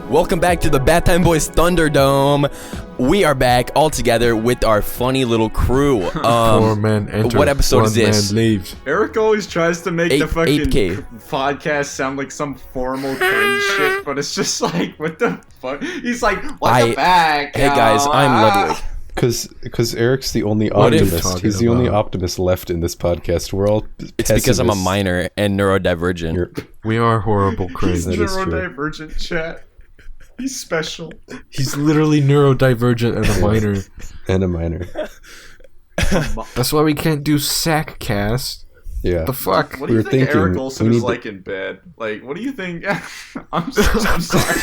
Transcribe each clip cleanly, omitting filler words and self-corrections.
Welcome back to the Bathtime Boys Thunderdome. We are back all together with our funny little crew. Four men enter, what episode is this? One man leaves. Eric always tries to make the fucking 8K. podcast sound like some formal cringe shit, but it's just like, what the fuck? He's like, welcome back. Hey guys, I'm Ludwig. Because Eric's the only What are you optimist. talking He's the only optimist left in this podcast. We're all It's because I'm a minor and neurodivergent. We are horrible, He's crazy. neurodivergent, chat. He's special. He's literally neurodivergent and a minor. And a minor. That's why we can't do Sackcast. Yeah. The fuck? What do you think Eric Olsen is like in bed? Like, what do you think? I'm sorry.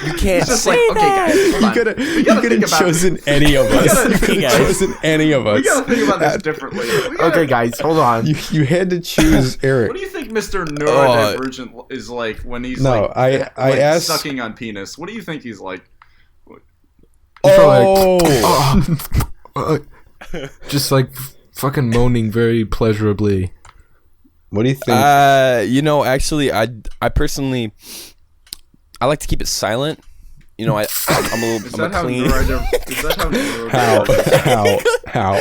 You can't just say like, okay, that. guys, hold on. You could have chosen any of us. You could have chosen any of us. We gotta think about this differently. Okay, guys, hold on. You had to choose Eric. What do you think Mr. Neurodivergent is like when he's I asked, sucking on penis? What do you think he's like? Just like fucking moaning very pleasurably. What do you think? Actually, I personally, I like to keep it silent. You know, I'm a little, I'm a clean. Is that how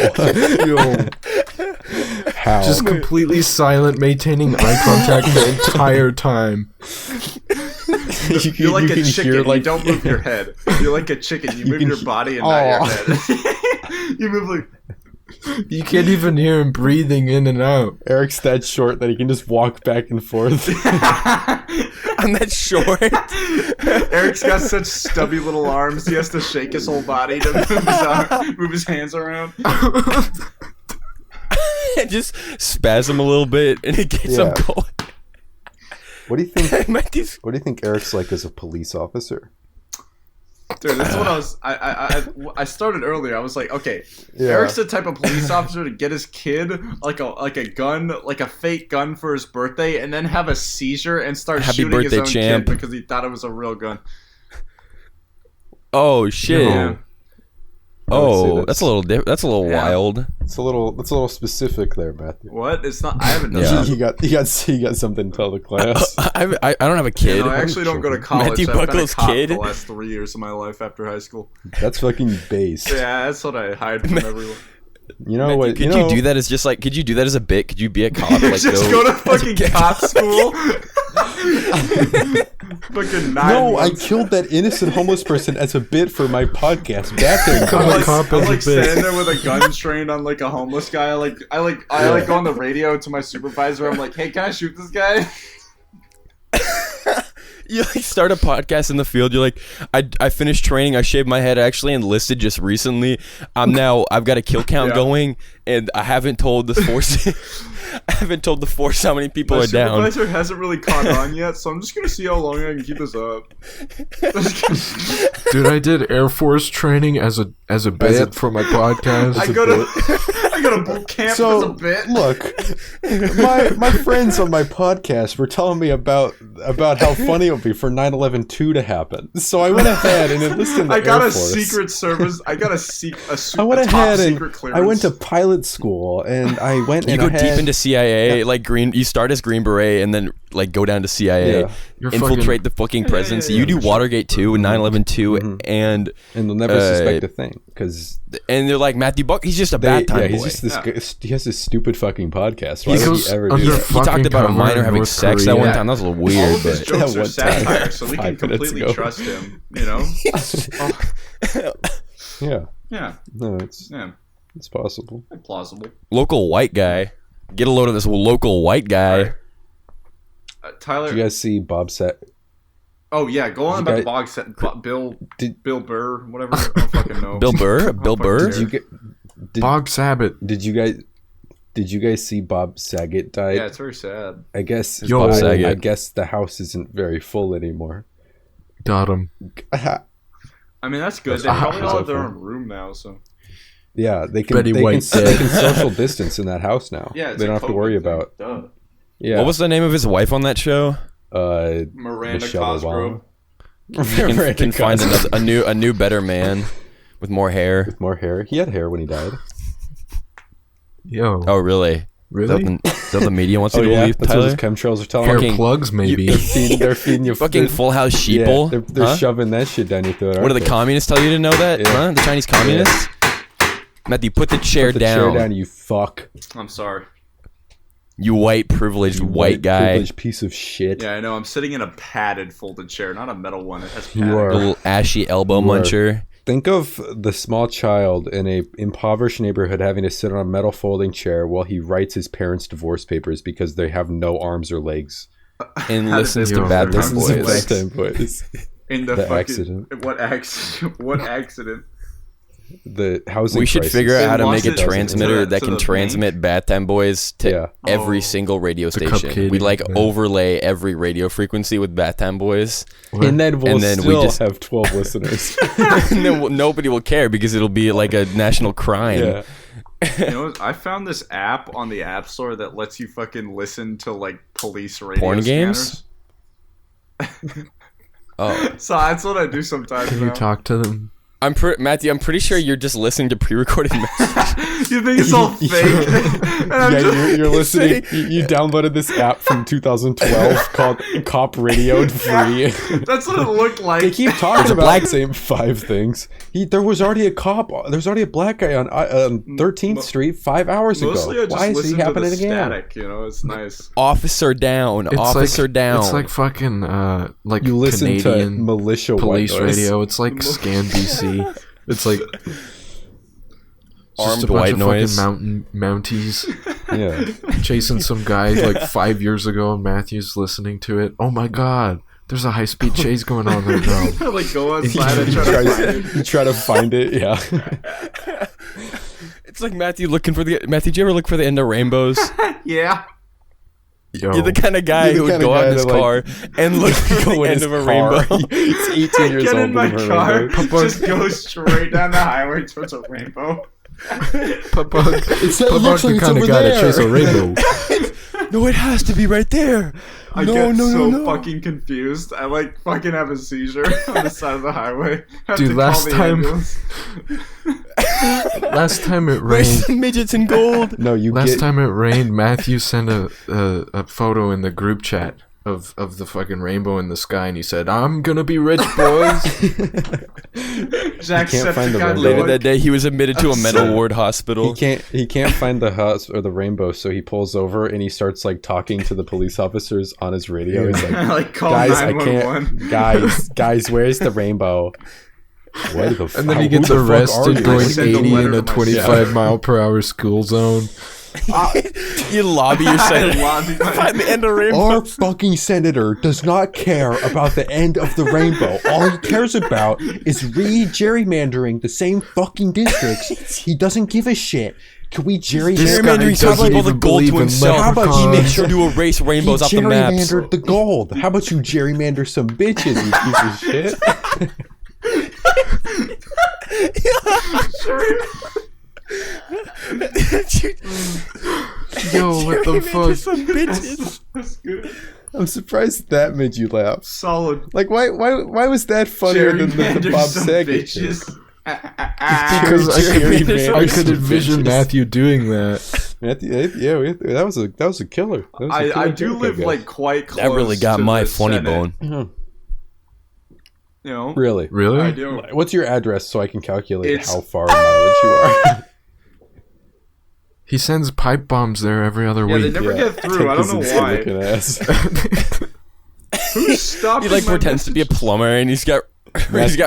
How? Just completely silent, maintaining eye contact the entire time. You're like a chicken. You don't move your head. You're like a chicken. You move your body and not your head. You move like. You can't even hear him breathing in and out. Eric's that short that he can just walk back and forth. I'm that short. Eric's got such stubby little arms. He has to shake his whole body to move his hands around. Just spasm a little bit and it gets him going. What do you think? What do you think Eric's like as a police officer? Dude, this is what I started earlier. I was like, okay, Eric's the type of police officer to get his kid like a gun, like a fake gun for his birthday, and then have a seizure and start shooting his own kid because he thought it was a real gun. Oh shit! Yeah. Oh, that's a little that's a little wild. It's a little specific there, Matthew. What? It's not. I haven't done that. You got something to tell the class. I don't have a kid. I actually don't go to college. Matthew I've been a Buckle's cop kid. the last 3 years of my life after high school. That's fucking base. Yeah, that's what I hide from everyone. You know Matthew, what? Could you do that as just like? Could you do that as a bit? Could you be a cop? Like, just go to fucking cop school. Fucking 9 No, months. I killed that innocent homeless person as a bit for my podcast. Back in I'm like bit. standing there with a gun trained on like a homeless guy. I go on the radio to my supervisor. I'm like, hey, can I shoot this guy? You like start a podcast in the field. You're like, I finished training. I shaved my head. I actually enlisted just recently. I've got a kill count going, and I haven't told the force. I haven't told the force how many people are down. My supervisor hasn't really caught on yet, so I'm just gonna see how long I can keep this up. Dude, I did Air Force training as a bit for my podcast. I go to boot camp as a bit. Look, my friends on my podcast were telling me about how funny it would be for 9/11-2 to happen. So I went ahead and enlisted in the I got Air a Force. Secret Service. I got a I went ahead and clearance. I went to pilot school and I went. You go deep into CIA, like green. You start as Green Beret and then like go down to CIA. Yeah. Infiltrate the fucking presidency. You do Watergate 2, 9/11-2, and they'll never suspect a thing because. And they're like Matthew Buck. He's just a bad time boy. He's just this. He has this stupid fucking podcast. Why He would goes he ever under do that? He talked about a cover minor in having North sex Korea. that one time. That was a little All weird, of his but jokes are one time, satire, so we can 5 minutes completely ago. trust him. You know? Yeah. Yeah. No, it's possible. Plausible. local white guy. Get a load of this local white guy. Tyler. Did you guys see Bob Set? Oh yeah, go on about the bog set. Bill Burr, whatever. I don't fucking know. Bill Burr. Bill Burr. Bog Sabbath. Did you guys see Bob Saget died? Yeah, it's very sad. I guess. Bob Saget. I guess the house isn't very full anymore. Got him. I mean, that's good. They probably all have their own room now, so. Yeah, they can. Betty They White can social distance in that house now. Yeah, it's they don't a have to worry COVID thing. about. Duh. Yeah. What was the name of his wife on that show? Miranda Michelle Cosgrove. Obama. Can find a new better man with more hair. With more hair. He had hair when he died. Yo. Oh really? Really? Is that the media wants you to yeah, believe, that's Tyler? what those chemtrails are telling Hair me. Fucking- plugs, maybe. They're feeding you Fucking Full House Yeah, sheeple. they're Huh? shoving that shit down your throat. What do the communists tell you to know that? Yeah. Huh? The Chinese communists? Matthew, put the chair Put the down. chair down, you fuck. I'm sorry. You white privileged white guy. privileged piece of shit. Yeah, I know. I'm sitting in a padded folded chair, not a metal one. It has You padding. are. Little ashy elbow You are. muncher. Think of the small child in a impoverished neighborhood having to sit on a metal folding chair while he writes his parents' divorce papers because they have no arms or legs. And How listens did to they Bad know Time their Listens to arms Boys. and Bad Time Boys. In the The fucking accident. What accident? What accident? The housing We should crisis. figure out They how to lost make a it to transmitter the- that to can the transmit Bad Time Boys to Yeah. every Oh. single radio The station. Cupcake, We'd like yeah. overlay every radio frequency with Bad Time Boys. And then we'll And then we still just- have 12 listeners. And then nobody will care because it'll be like a national crime. Yeah. You know, I found this app on the App Store that lets you fucking listen to like police radio Porn scanners. games? Oh, So that's what I do sometimes. Can you now. talk to them? Matthew, I'm pretty sure you're just listening to pre-recorded messages. You think it's all fake? And I'm Yeah, just- you're listening. You downloaded this app from 2012 called Cop Radio Free. That's what it looked like. They keep talking There's a about black- the same 5 things. There was already a cop. There's already a black guy on 13th Street 5 hours Mostly I ago. just Why is he listen to happening the again? static. You know, it's nice. Officer down. Officer down. It's like fucking like You listen to Canadian militia police white noise. radio. It's like Scan BC. It's like Armed just a bunch white of noise. fucking mounties Yeah. chasing some guy like 5 years ago, and Matthew's listening to it. Oh my god, there's a high speed chase going on right now. Like go outside and You try to try, find it. you try to find it. Yeah. It's like Matthew looking for the. Matthew, did you ever look for the end of rainbows? Yeah. Yo, You're the kind of guy You're the who would kinda go out guy in his that, like, car and look for Go the in end his of a car. rainbow. He's 18 years Get old. in my looking for a car, rainbow. just go straight down the highway towards a rainbow. Papa, It's Papa looks like the it's kind of over guy there. to chase a rainbow. No, it has to be right there. I No, get no, so no, no. fucking confused. I like fucking have a seizure on the side of the highway. Have Dude, to call last the time- ambulance. Last time it Where's rained. the midgets in gold? No, you Last get. time it rained, Matthew sent a photo in the group chat of the fucking rainbow in the sky, and he said, "I'm gonna be rich, boys." Jacksepticeye find the rainbow. Later look. that day, he was admitted to a mental ward hospital. He can't find the house or the rainbow, so he pulls over and he starts like talking to the police officers on his radio. He's like, Like call guys, I 911. can't. Guys, where's the rainbow? What the fuck? And then he gets Who the fuck are arrested you? going Send a 80 letter in a to my 25 mile per hour school zone. You lobby your senator. Lobby my- Find the end of rainbow. Our fucking senator does not care about the end of the rainbow. All he cares about is gerrymandering the same fucking districts. He doesn't give a shit. Can we This guy Gerrymandering doesn't sounds like all the even gold believe to in himself. How about he leprechauns. makes sure to erase rainbows off he the maps? gerrymandered the gold. How about you gerrymander some bitches, you piece of shit? Yo, what the fuck? Some bitches. That's good. I'm surprised that made you laugh. Solid. Like, why was that funnier than the Gerrymander Bob some Saget? bitches. Because Gerrymander I some could envision bitches. Matthew doing that. That was a killer. That was a I killer do joke, live guess. like quite close. That really got to my the funny Senate, bone. You know, Really? Really? I do. What's your address so I can calculate It's- how far in mileage you are? He sends pipe bombs there every other Yeah, they week. never get through. I don't know why. Who's stopping He like my pretends to be a message? plumber and he's got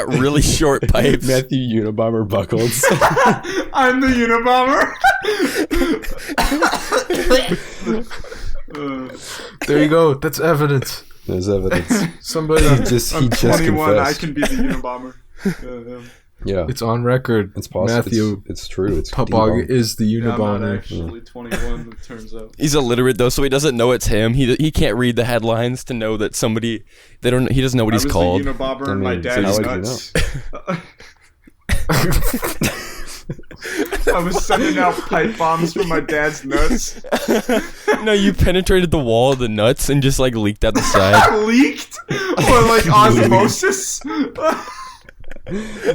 really short pipes. Matthew Unabomber Buckles. I'm the Unabomber. There you go. That's evidence. There's evidence. Somebody. He just I'm 21. I confessed. can be the Unabomber. Yeah, It's on record. it's possible. Matthew It's true. It's Papag debunked. is the Yeah, I'm not Unabomber. actually 21. It turns out. He's illiterate though, so he doesn't know it's him. He can't read the headlines to know that somebody. He doesn't know what he's I was called. the Unabomber I and my mean, so dad's how would you nuts. I was sending out pipe bombs from my dad's nuts. No, you penetrated the wall of the nuts and just like leaked out the side. Leaked? Or like osmosis?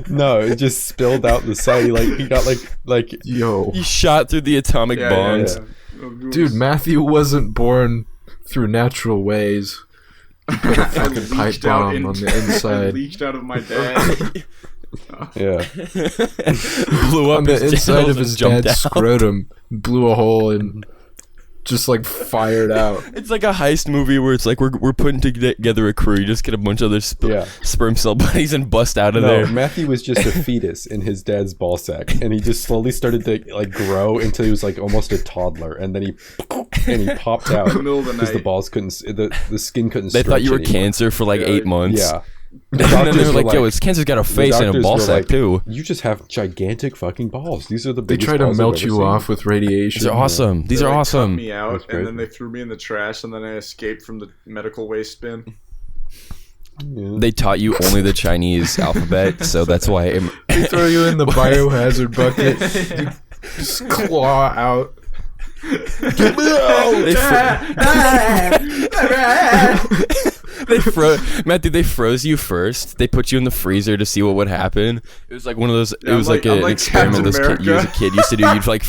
No, it just spilled out the side. He got like Yo. You shot through the atomic Yeah, bonds. yeah. Dude, Matthew wasn't born through natural ways. He put a fucking pipe bomb on the inside. Leaked out of my dad. Yeah. Blew up On the his inside genitals of his and jumped dad's out. scrotum, blew a hole and just like fired out. It's like a heist movie where it's like we're putting together a crew. You just get a bunch of other sperm cell buddies and bust out of there. Matthew was just a fetus in his dad's ball sack, and he just slowly started to like grow until he was like almost a toddler, and then he popped out In the middle of the because the night. balls couldn't, the skin couldn't. They thought you were stretch anymore. cancer for like 8 months. Yeah. And then they doctors were were like, yo, his cancer's got a the face and a doctors ball were sack like, too. You just have gigantic fucking balls. These are the They biggest. try to balls I've melt ever you seen. off with radiation. These are awesome. These They, are like, cut awesome. me out, That's and great. then they threw me in the trash, and then I escaped from the medical waste bin. Yeah. They taught you only the Chinese alphabet, so that's why. They throw you in the biohazard bucket, you just claw out. Get me Matthew, they froze you first. They put you in the freezer to see what would happen. It was like one of those. Yeah, it was I'm like, like- I'm an like experiment Captain this kid, you as a America. kid used to do. You'd like.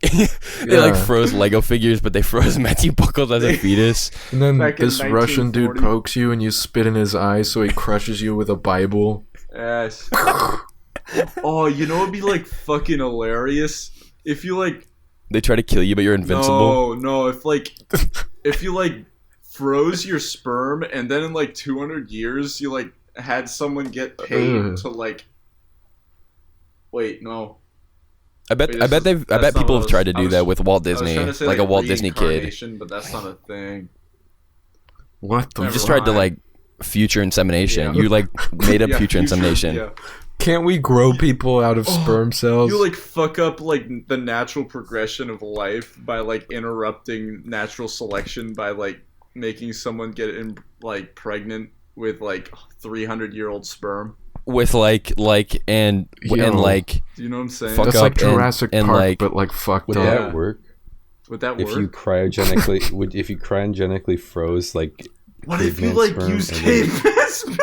They like Yeah. froze Lego figures, but they froze Matthew Buckles as a fetus. And then Back in this Russian dude 1940. pokes you and you spit in his eye, so he crushes you with a Bible. Yes. Oh, you know what'd be like fucking hilarious if you like. They try to kill you, but you're invincible. No, if you like froze your sperm and then in like 200 years you like had someone get paid Ugh. to like. Wait, no. I bet Wait, that's people not have what tried to I do was- that with Walt I was Disney, trying to say, like a Walt Disney kid. reincarnation, but that's not a thing. What the You Never just fuck? tried to like future insemination. You like made up Yeah, future insemination. Yeah. Can't we grow people out of sperm cells? You like fuck up like the natural progression of life by like interrupting natural selection by like making someone get like pregnant with like 300-year-old sperm. With like and Yo. like Do you know what I'm saying? Fuck That's up like and- Jurassic and, Park, like- but like fucked Would up. that work? Would that If work? you cryogenically froze like What if you caveman like sperm use and caveman sperm?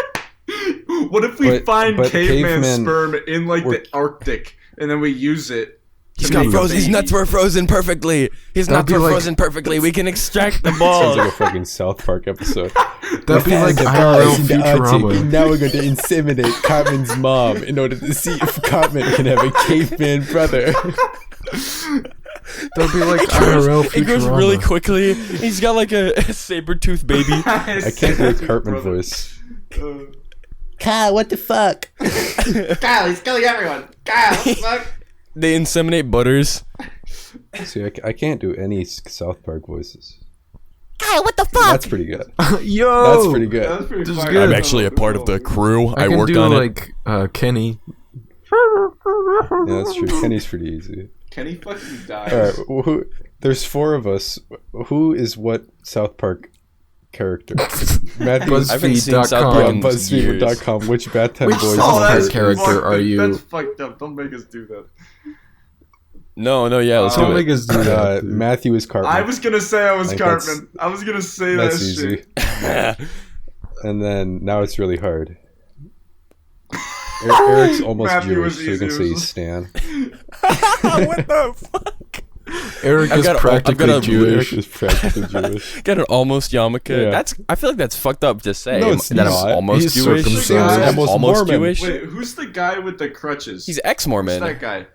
What if we find but caveman cavemen sperm in like were- the Arctic and then we use it? he's to got make a frozen. His baby? nuts were frozen perfectly. His That'd nuts be were like- frozen perfectly. We can extract the Sounds balls. like a fucking South Park episode. That'd be like IRL Futurama. Now we're going to inseminate Cartman's mom in order to see if Cartman can have a caveman brother. That'd be like IRL Futurama. It goes really quickly. He's got like a saber-toothed baby. I can't do a Cartman voice. Kyle, what the fuck? Kyle, he's killing everyone. Kyle, what the fuck? They inseminate Butters. See, I can't do any South Park voices. Kyle, what the fuck? That's pretty good. Yo, That's pretty good. That was pretty This is fire. good. I'm actually a part of the crew. I can worked do on it. like Kenny. Yeah, that's true. Kenny's pretty easy. Kenny fucking dies. All right, there's 4 of us. Who is what South Park character? Matthew, I haven't seen South Park BuzzFeed.com. in BuzzFeed.com. Which Bathtime Which boys? South Oh, Park that's character fucked are up. you? That's fucked up. Don't make us do that. No, yeah, let's Don't do make it. us do that. dude. Matthew is Cartman. I was gonna say I was Like, that's- Cartman. I was gonna say That's that easy. shit. And then now it's really hard. Eric's almost Matthew Jewish, was so you can easy. say he's Stan. What the fuck? Eric I've is got a- practically I've got a- Jewish. Eric is practically Jewish. Got an almost yarmulke. Yeah. I feel like that's fucked up to say. No, it's that not. I'm almost He's Jewish. circumcised. I'm Almost almost Mormon. Jewish. Wait, who's the guy with the crutches? He's Who's ex-Mormon. that guy?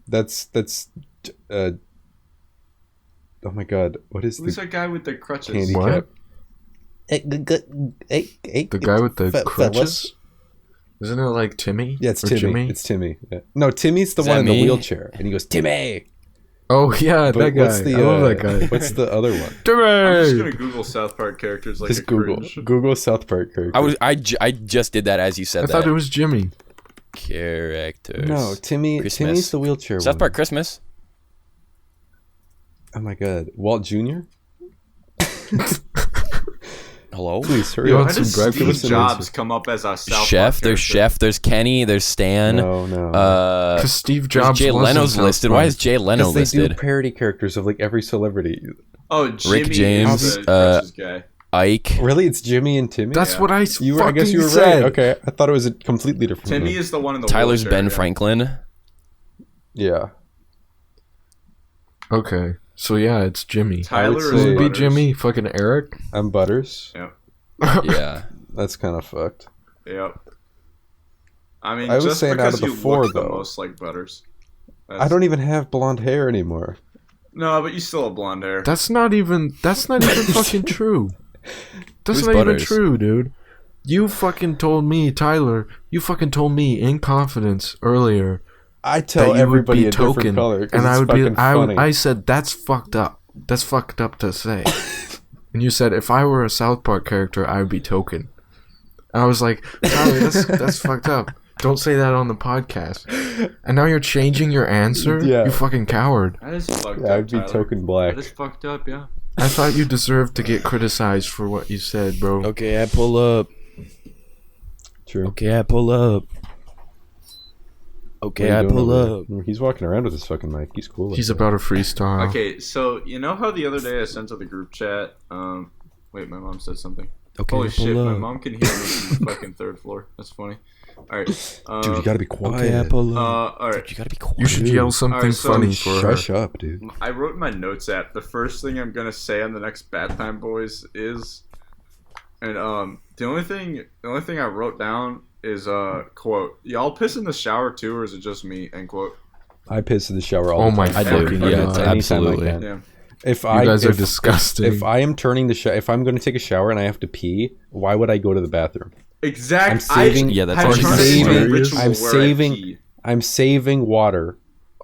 That's oh my god, what is Who's the that guy with the crutches? handicap? What? The guy with the crutches? Isn't it like Timmy? Yeah, it's Or Timmy. Jimmy? It's Timmy. Yeah. No, Timmy's the Is one that in the me? wheelchair, and he goes Timmy. Oh yeah, But that guy. what's the I love that guy. what's the other one? I'm just gonna Timmy. Google South Park characters like Just a Google cringe. South Park character. I just did that as you said I that. thought it was Jimmy. Characters. No, Christmas. Timmy's the wheelchair South one. Park Christmas. Oh my god, Walt Jr. Hello. Please hurry You up. want Why some does breakfast? Steve Give us an Jobs answer. come up as a South Chef. Park There's character? Chef. There's Kenny. There's Stan. No. Because Steve There's Jobs Jay was in Leno's South listed. Park. Why is Jay Leno Because they do listed? parody characters of like every celebrity. Oh, Jimmy James, is the crutches guy. Ike. Really, it's Jimmy and Timmy. That's Yeah. what I I fucking guess you were said. right. Okay, I thought it was a completely different. Timmy one. is the one in the Tyler's wheelchair Ben guy. Franklin. Yeah. Okay. So yeah, it's Jimmy. Tyler say- Who is would be Butters. Jimmy? Fucking Eric? I'm Butters. Yep. Yeah. That's kind of fucked. Yep. I mean, I was just saying out because of the you four, look the though. most like Butters. I don't even have blonde hair anymore. No, but you still have blonde hair. That's not even fucking true. That's Who's not Butters? even true, dude. You fucking told me, Tyler, you fucking told me in confidence earlier I that tell you would everybody be a different token. color 'cause And I it's would be fucking funny. I said that's fucked up. That's fucked up to say. And you said if I were a South Park character, I would be token. And I was like, Tyler, that's fucked up. Don't say that on the podcast. And now you're changing your answer? Yeah. You fucking coward. That is fucked Yeah, up. I'd be Tyler. token black. That is fucked up. Yeah. I thought you deserved to get criticized for what you said, bro. Okay, I pull up. True. Okay, I pull up. Okay, I pull up. He's walking around with his fucking mic. He's cool. He's about a freestyle. Okay, so you know how the other day I sent to the group chat. Wait, my mom said something. Okay, Holy I pull shit, my up. mom can hear me from the fucking third floor. That's funny. All right. Dude, you gotta be quiet. Okay, I pull up. All right. You gotta be quiet. You should yell something Alright, so- funny for her. Shush up, dude. I wrote in my notes app the first thing I'm gonna say on the next Bathtime Boys is, and the only thing I wrote down is quote, y'all piss in the shower too, or is it just me? End quote. I piss in the shower all Oh the my time. I do. fucking Yeah, God. it's absolutely. Yeah. If You I guys are if- disgusting. If I am turning the if I'm going to take a shower and I have to pee, why would I go to the bathroom? Exact. I'm saving- Yeah, that's I actually turned it into a saving- ritual I'm where I saving- pee. I'm saving water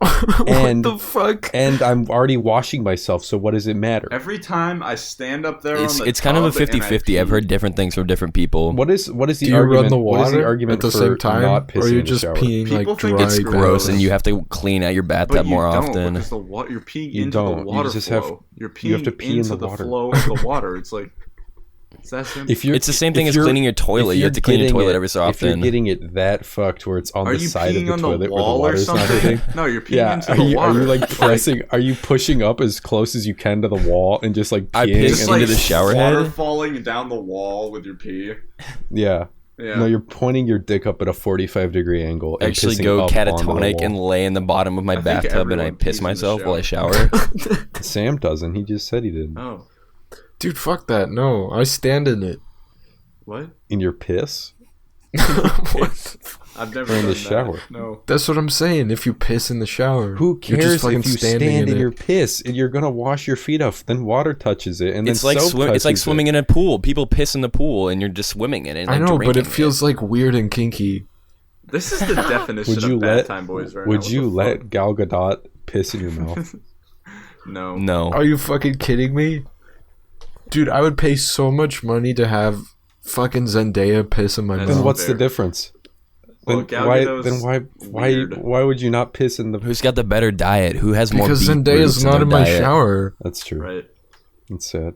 What And- the fuck? and I'm already washing myself. So what does it matter? Every time I stand up there It's on the it's kind of a tub and I 50-50. I've pee- heard different things from different people. What is the Do you argument? run the What is water the argument at the for same time, not pissing or are you in the just shower? peeing People like think dry? it's It's gross, gross. and you have to clean out your But bathtub you more don't, often. because you're peeing You into don't. the You water just flow. have- You're peeing you have to pee in into the water. flow of the water. It's like it's that simple. If you're, It's the same thing if as you're- cleaning your toilet. if You you're have to clean your getting toilet it- every so If you're often. getting it that fucked where it's on Are the you side of peeing the on the toilet where the wall or water's not something? hitting. No, you're peeing Yeah, into are the you, water. are you like pressing? Are you pushing up as close as you can to the wall and just like I peeing? piss just and like into the shower water head? falling down the wall with your pee? yeah. Yeah. No, you're pointing your dick up at a 45-degree angle. And Actually pissing go up onto the catatonic and wall. lay in the bottom of my think bathtub and I everyone pees piss in the myself while I shower. shower. Sam doesn't. He just said he did. Oh, Dude, fuck that. No, I stand in it. what? In your piss? What? I've never Or in done the shower. that. No. That's what I'm saying. If you piss in the shower, Who you're just cares fucking if you standing stand in it. your piss and you're gonna wash your feet off? Then water touches it, and then It's like soap it's like touches swimming it. in a pool. People piss in the pool and you're just swimming in it. And I like, know, but it drinking feels like weird and kinky. This is the definition Would you of let? Bathtime Boys right now. Would What you the let fuck? Gal Gadot piss in your mouth? No. No. Are you fucking kidding me? Dude, I would pay so much money to have fucking Zendaya piss in my That's Then mouth. what's the fair. difference? Well, Then Gal why? Gadot's Then why? weird. Why would you not piss in the? Who's got the better diet? Who has more Because beet Zendaya's roots not their in my diet? shower. That's true. Right. It's sad.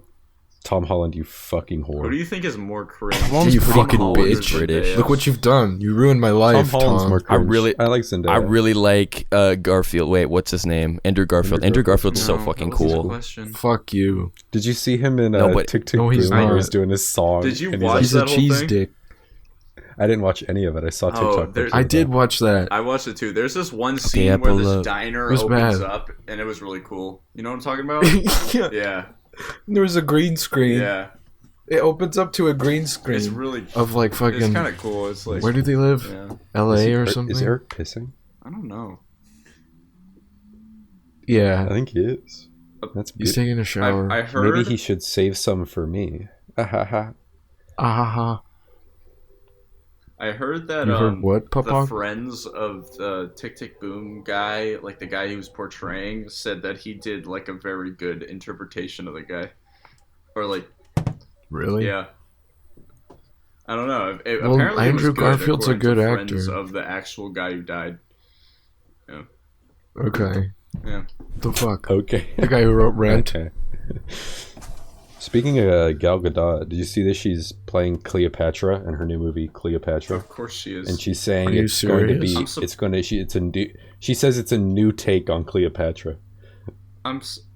Tom Holland, you fucking Who do whore. you think is more cringe? Holland's You pretty fucking cool. bitch. He's British. Look what you've done. You ruined my Tom life, Holland's Tom. more cringe. really- I like Zendaya. I really like Garfield. Wait, what's his name? Andrew Garfield. Andrew Andrew Garfield's so No, fucking that wasn't the cool. question. Fuck you. Did you see him in No, but- Tick Tick no, he's Boom where not. he's doing his song? Did you and he's watch like- He's a that whole cheese thing? dick. I didn't watch any of it. I saw Oh, TikTok. there- clips I of did that. watch that. I watched it too. There's this one Okay, scene I where pull this up. diner It was opens bad. up, and it was really cool. You know what I'm talking about? Yeah. Yeah. There was a green screen. Yeah. It opens up to a green It's screen really. of like It's fucking. kind of cool. It's like. Where do they live? Yeah. L.A. or Is something? Eric pissing? I don't know. I Yeah. think he is. That's He's beautiful. taking a shower. I heard. Maybe he should save some for me. Ahaha. Ah, I heard that. you heard what, The Papa? friends of the Tick Tick Boom guy, like the guy he was portraying, said that he did like a very good interpretation of the guy, or like, Really? yeah. I don't know. Well, Apparently, Andrew it was good, Garfield's a according to good friends actor. of the actual guy who died. Okay. Yeah. The fuck? Okay. The guy who wrote Rent. Okay. Speaking of Gal Gadot, did you see that she's playing Cleopatra in her new movie Cleopatra? Of course she is. And she's saying Are you it's going to be serious? I'm it's going to it's a new she says it's a new take on Cleopatra.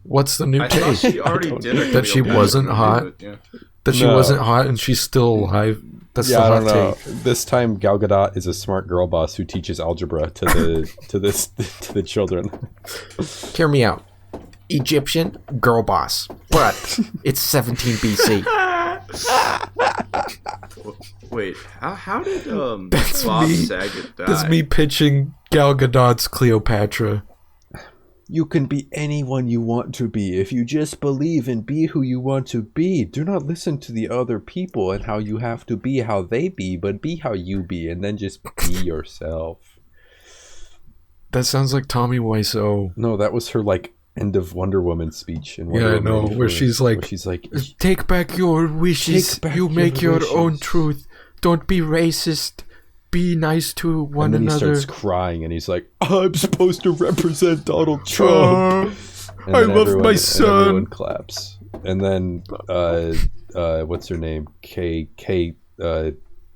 What's the new I thought take? she already don't did know. a That she Cleopatra wasn't movie, hot? but yeah. That she No. wasn't hot and she's still alive? That's the I hot don't know. take. This time Gal Gadot is a smart girl boss who teaches algebra to the to the children. Hear me out. Egyptian girl boss, but it's 17 BC. Wait, how did That's Bob me. Saget die? That's me pitching Gal Gadot's Cleopatra. You can be anyone you want to be if you just believe and be who you want to be. Do not listen to the other people and how you have to be how they be, but be how you be and then just be yourself. That sounds like Tommy Wiseau. No, that was her like end of Wonder Woman speech. In Yeah, I Wonder know, Woman where 84, she's like, where she's like, take back your wishes. Take back You your make your own wishes. truth. Don't be racist. Be nice to one and then another. he starts crying and he's like, I'm supposed to represent Donald Trump. And I then love my and son. everyone claps. And then what's her name?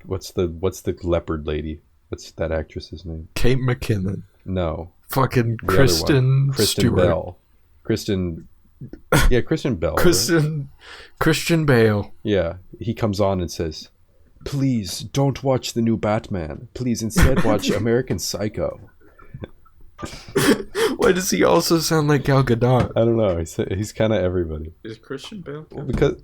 What's the leopard lady? What's that actress's name? Kate McKinnon. No. Fucking The other one. Kristen Stewart. Bell. Kristen Bell. Right? Christian Bale. Yeah. He comes on and says, please don't watch the new Batman. Please instead watch American Psycho. Why does he also sound like Gal Gadot? I don't know. He's kind of everybody. Is Christian Bale? Because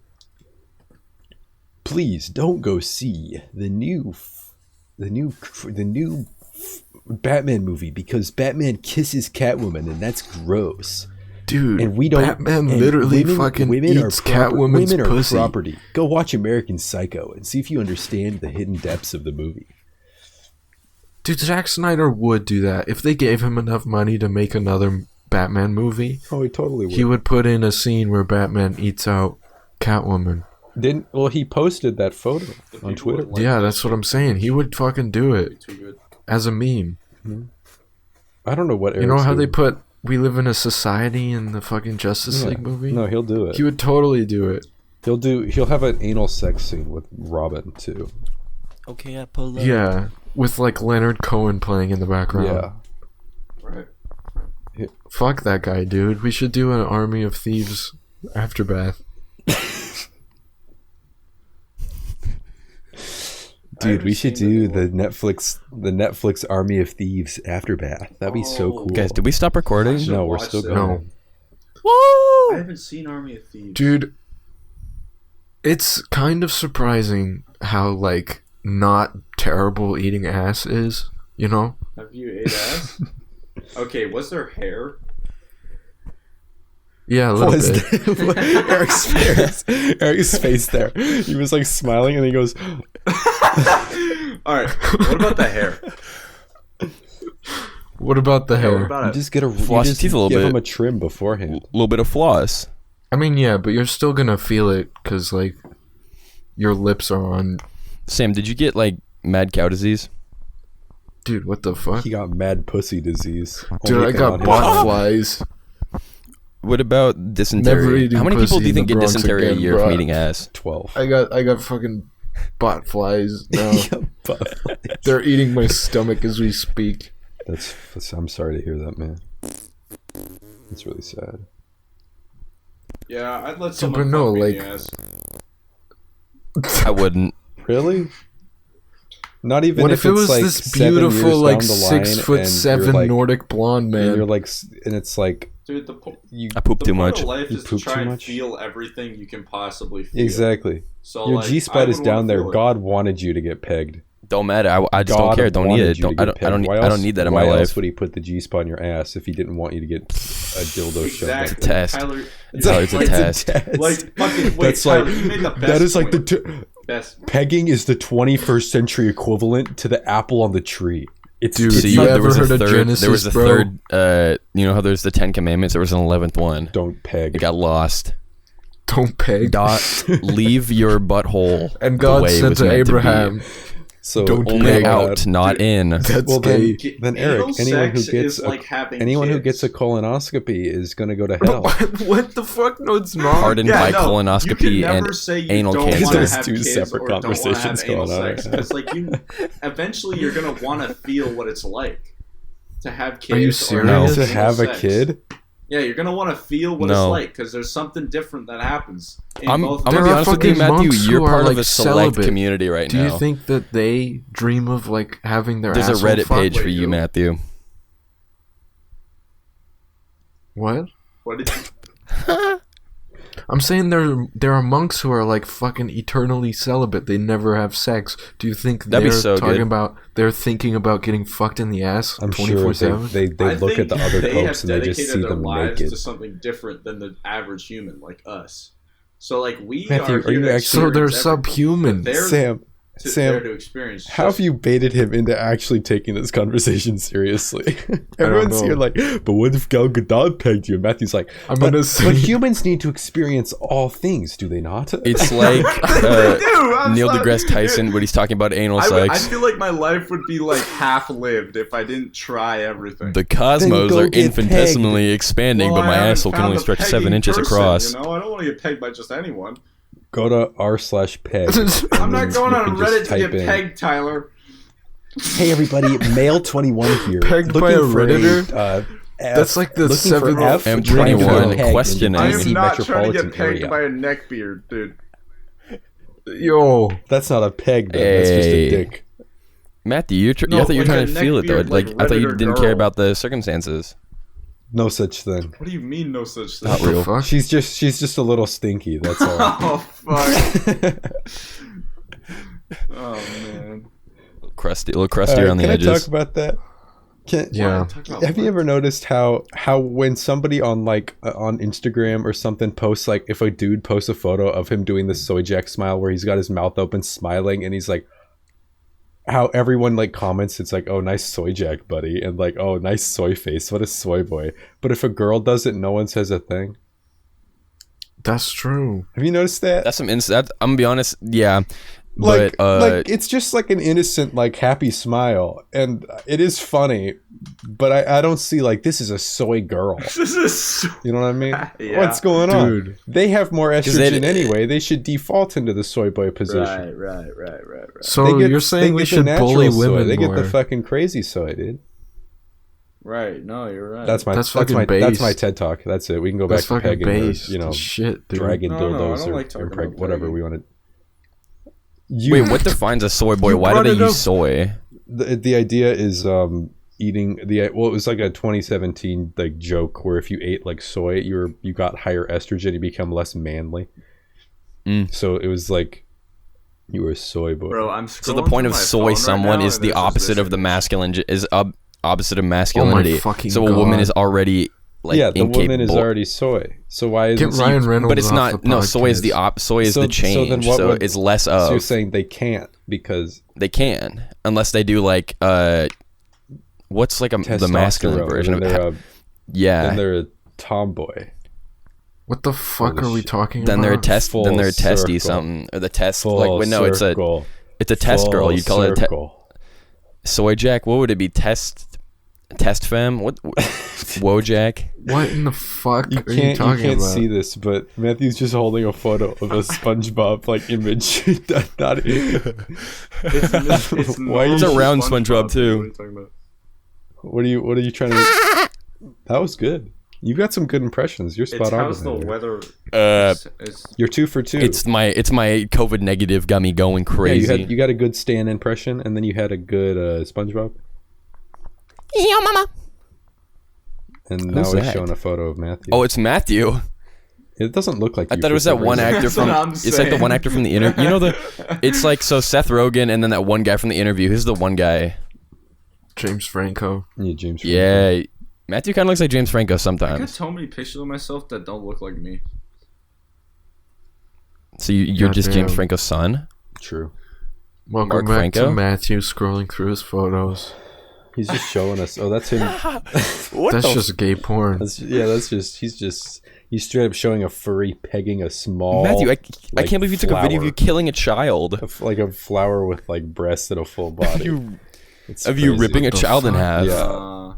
please don't go see the new Batman movie because Batman kisses Catwoman and that's gross. Dude, And we don't. Batman and literally fucking eats Catwoman's women pussy. are property. Go watch American Psycho and see if you understand the hidden depths of the movie. Dude, Zack Snyder would do that. If they gave him enough money to make another Batman movie, Oh, he totally would. he would put in a scene where Batman eats out Catwoman. He posted that photo on Twitter. Yeah, that's what I'm saying. He would fucking do it Too good. as a meme. I don't know what. You know Eric's how they doing. put "We Live in a Society" in the fucking Justice Yeah. League movie? No, he'll do it. He would totally do it. He'll have an anal sex scene with Robin too. Okay, I pull up. Yeah, with like Leonard Cohen playing in the background. Yeah. Right. Fuck that guy, dude. We should do an Army of Thieves aftermath. Dude, we should do the the Netflix Army of Thieves aftermath. That'd be so cool. Guys, did we stop recording? should No, we're watch still that. going. No. I haven't seen Army of Thieves. Dude, it's kind of surprising how, like, not terrible eating ass is, you know? Have you ate ass? Okay, was there hair? Yeah, a little Was bit. Eric's face there. He was like smiling and he goes, Alright, what about the hair? What about the What hair? about you it? just get a Floss your teeth a little give bit. him a trim beforehand. A little bit of floss. I mean, yeah, but you're still gonna feel it because, like, your lips are on. Sam, did you get like mad cow disease? Dude, what the fuck? He got mad pussy disease. Dude, Only I thing got on his- bot flies. What about Never dysentery? eating How many people pussy do you in think the get Bronx dysentery a again, year bro. from eating ass? 12. I got fucking bot flies now. They're eating my stomach as we speak. I'm sorry to hear that, man. It's really sad. Yeah, I'd let but someone no, fuck me in like- the ass. I wouldn't. Really? Not even What if if it it's was like this 7 years beautiful, like, down the line 6'7" and you're, like, Nordic blonde and you're man? like, and it's like Dude, you I poop the too point much. of life You is to poop try too and much? feel everything you can possibly feel. exactly. So, Your like, G I spot is would down wanna there. feel it. God wanted you to get pegged. Don't matter. I just God don't care. Don't need wanted it. you to Don't, get I don't. pegged. Why I else- don't need that in my Why else life. would he put the G spot in your ass if he didn't want you to get a dildo shoved up? Exactly. Test. Tyler, Tyler, it's a like, test. Like, fucking, wait, That's Tyler, like you made the best that is like point. the best. pegging is the 21st century equivalent to the apple on the tree. It's Dude, So you there ever was a heard of third. Genesis, There was a bro? third. You know how there's the 10 Commandments. There was an 11th one. don't peg. It got lost. Don't peg. Leave your butthole. And the God way it said was to meant to be. Abraham, So don't Only peg. out, not in. that's well gay. then Eric, Anal anyone who sex gets is like having anyone who kids. gets a colonoscopy is gonna go to hell. What the fuck? No, it's not. Hardened by you colonoscopy can never and say you anal don't cancer. wanna There's have two kids separate or don't wanna have conversations anal going on sex, right now. 'cause, like, you eventually you're gonna want to feel what it's like to have kids. Are you or serious? To anal have a sex. kid? Yeah, you're gonna want to feel what No. it's like because there's something different that happens. In I'm both gonna There be are honest with you, fucking Matthew. monks You're who are, part of like, a select celibate. community right Do now. you think that they dream of like having their There's a asshole Reddit fucked? page for Wait, you, who? Matthew. What? What did you, I'm saying there are monks who are like fucking eternally celibate. They never have sex. Do you think That'd be they're so talking good. about? They're thinking about getting fucked in the ass I'm 24/7. sure they look at the other popes and they just see their them lives naked. to something different than the average human like us. So like we Matthew, are are here you to actually- So they're experience everything, subhuman. but they're Sam, there to experience. how have you baited him into actually taking this conversation seriously? Everyone's know. here like, but what if Gal Gadot pegged you? And Matthew's like, I'm but, gonna say- but humans need to experience all things, do they not? It's like I'm Neil sorry. deGrasse Tyson when he's talking about anal I sex. feel like my life would be like half lived if I didn't try everything. The cosmos go are get infinitesimally expanding, Well, but my I haven't asshole can found only the stretch 7 pegging inches person, across. You know, I don't want to get pegged by just anyone. Go to r/peg. I'm not going on You can Reddit just to get type in, pegged, Tyler. Hey everybody, male 21 here. Pegged by looking a for Redditor? That's like the looking for seventh F, M21 ready to go pegged in questioning. the I DC am not trying to get metropolitan pegged area. by a neckbeard, dude. Yo, That's not a peg, though. That's just a Hey. dick. Matthew, No, I thought you were like trying a to feel it though. neckbeard, Like like I thought you Redditor didn't care girl. about the circumstances. No such thing. What do you mean, no such thing? Not what the real. fuck? She's just a little stinky. That's all. Oh fuck! Oh man. Crusty, a little crustier on the can edges. I talk about that? Yeah. Talk about Have you what? ever noticed how when somebody on like on Instagram or something posts, like if a dude posts a photo of him doing the soy jack smile where he's got his mouth open smiling and he's like, how everyone like comments, it's like, oh, nice soy jack, buddy, and like, oh, nice soy face, what a soy boy. But if a girl does it, no one says a thing. That's true. Have you noticed that? That's some I'm gonna be honest. Yeah, like, but it's just like an innocent, like happy smile, and it is funny. But I don't see like this is a soy girl. This is so... You know what I mean? Yeah. What's going on? Dude. They have more 'Cause estrogen they- anyway. They should default into the soy boy position. Right. So They get- you're they saying we get the should natural bully soy. women They get more? the fucking crazy soy, dude. Right. No, you're right. That's my That's that's fucking my that's based. my TED talk. That's it. We can go back That's to fucking pegging, or, based. you know, Shit, dude. dragging No, I dildos don't or like talking about whatever pegging. we want to. wait, what defines a soy boy? You Why do brought they it up. use soy? The idea is eating it was like a 2017 like joke where if you ate like soy, you got higher estrogen, you become less manly. So it was like you were a soy boy. Bro, I'm So the scrolling point through of my soy phone right someone now, is and the there's just opposite this of the image. masculine opposite of masculinity. fucking So a woman God. is already like yeah, the incapable. woman is already soy. So why is Get Ryan Reynolds but it's off not. the No, soy is the podcast. soy is So- the so change. then So, what would- it's less So you're of. saying they can't because They can unless they do like what's like the masculine testosterone, version of and they're it. Yeah. and they're a tomboy. What the fuck Holy are we shit. talking Then about? they're a test. Full Then they're a testy circle. something or the test. Full Like wait, no, circle. it's a test Full girl. You'd call it a circle. soy jack. What would it be? Test femme. What? Wojak. What in the fuck You are you can't talking about? see this, but Matthew's just holding a photo of a SpongeBob like image. Not It's Why It's normal around SpongeBob, too. What are you talking about? What are you trying to? That was good. You've got some good impressions. You're It's spot on. how's the with that. weather. It's You're 2 for 2. It's my COVID negative got me going yeah, crazy. you got a good Stan impression, and then you had a good SpongeBob, Yo, mama. and now Who's he's that? showing a photo of Matthew. Oh, it's Matthew. It doesn't look like I you thought it for was that some one reason. actor That's from. what I'm It's like the saying. one actor from the interview. You know it's like so Seth Rogen and then that one guy from the interview. Who's the one guy? James Franco. Yeah, James. Franco. Yeah, Matthew kind of looks like James Franco I got sometimes. so many pictures of myself that don't look like me. So you're just James Goddamn. Franco's son. True. Welcome Mark back Franco? to Matthew scrolling through his photos. He's just showing us. Oh, that's him. That's just gay porn. That's he's straight up showing a furry pegging a small Matthew, I like, can't believe you took a video of you flower. killing a child. Like a flower with like breasts and a full body. It's Of you crazy. ripping a the child in fuck? half. Yeah.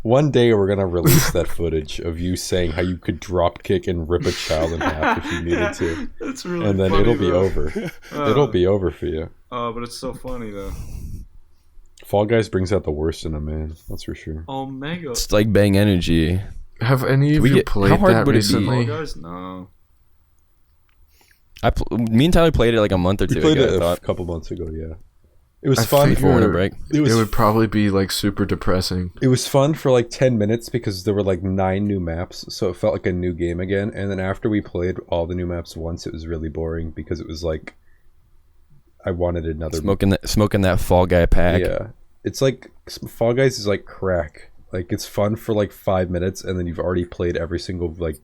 One day we're gonna release that footage of you saying how you could drop kick and rip a child in half if you needed to, That's really and then funny, it'll be though. over. It'll be over for you. But it's so funny though. Fall Guys brings out the worst in a man. That's for sure. Omega. It's like Bang Energy. Have any of We you get- played how hard that would it be? Fall recently? Guys? No. Me and Tyler played it like a month or We two played ago. it I a thought. couple months ago. Yeah. It was I fun. figure for winter break. It would probably be like super depressing. It was fun for like 10 minutes because there were like 9 new maps, so it felt like a new game again. And then after we played all the new maps once, it was really boring because it was like I wanted another. Smoking that Fall Guy pack. Yeah, it's like Fall Guys is like crack. Like it's fun for like 5 minutes, and then you've already played every single like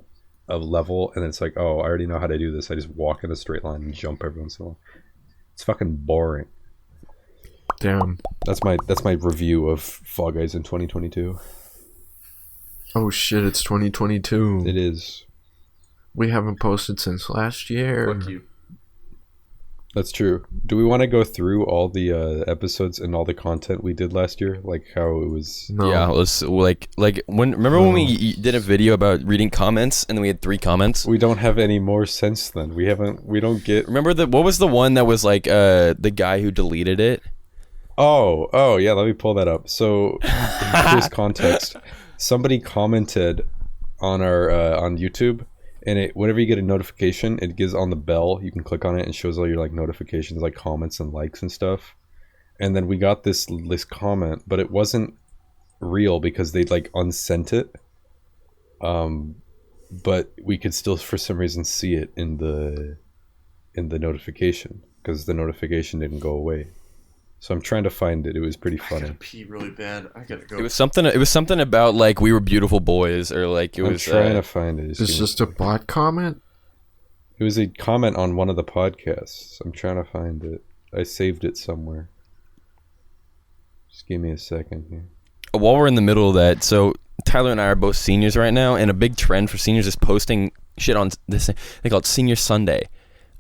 a level, and it's like, oh, I already know how to do this. I just walk in a straight line and jump every once in a while. It's fucking boring. Damn. That's my review of Fall Guys in 2022. Oh shit! It's 2022. It is. We haven't posted since last year. Fuck you. That's true. Do we want to go through all the episodes and all the content we did last year, like how it was? No. Yeah, let's like when we did a video about reading comments and then we had 3 comments. We don't have any more since then. We don't get. Remember what was the one that was like the guy who deleted it? Oh yeah. Let me pull that up. So here's context. Somebody commented on our on YouTube. And whenever you get a notification, it gives on the bell. You can click on it and shows all your like notifications, like comments and likes and stuff. And then we got this comment, but it wasn't real because they'd like unsent it. But we could still, for some reason, see it in the notification because the notification didn't go away. So I'm trying to find it. It was pretty I funny. gotta pee really bad. I gotta go. It was something about like we were beautiful boys or like it I'm was trying to find it. It's just a bot comment? It was a comment on one of the podcasts. I'm trying to find it. I saved it somewhere. Just give me a second here. while we're in the middle of that, so Tyler and I are both seniors right now, and a big trend for seniors is posting shit on this thing. They call it Senior Sunday.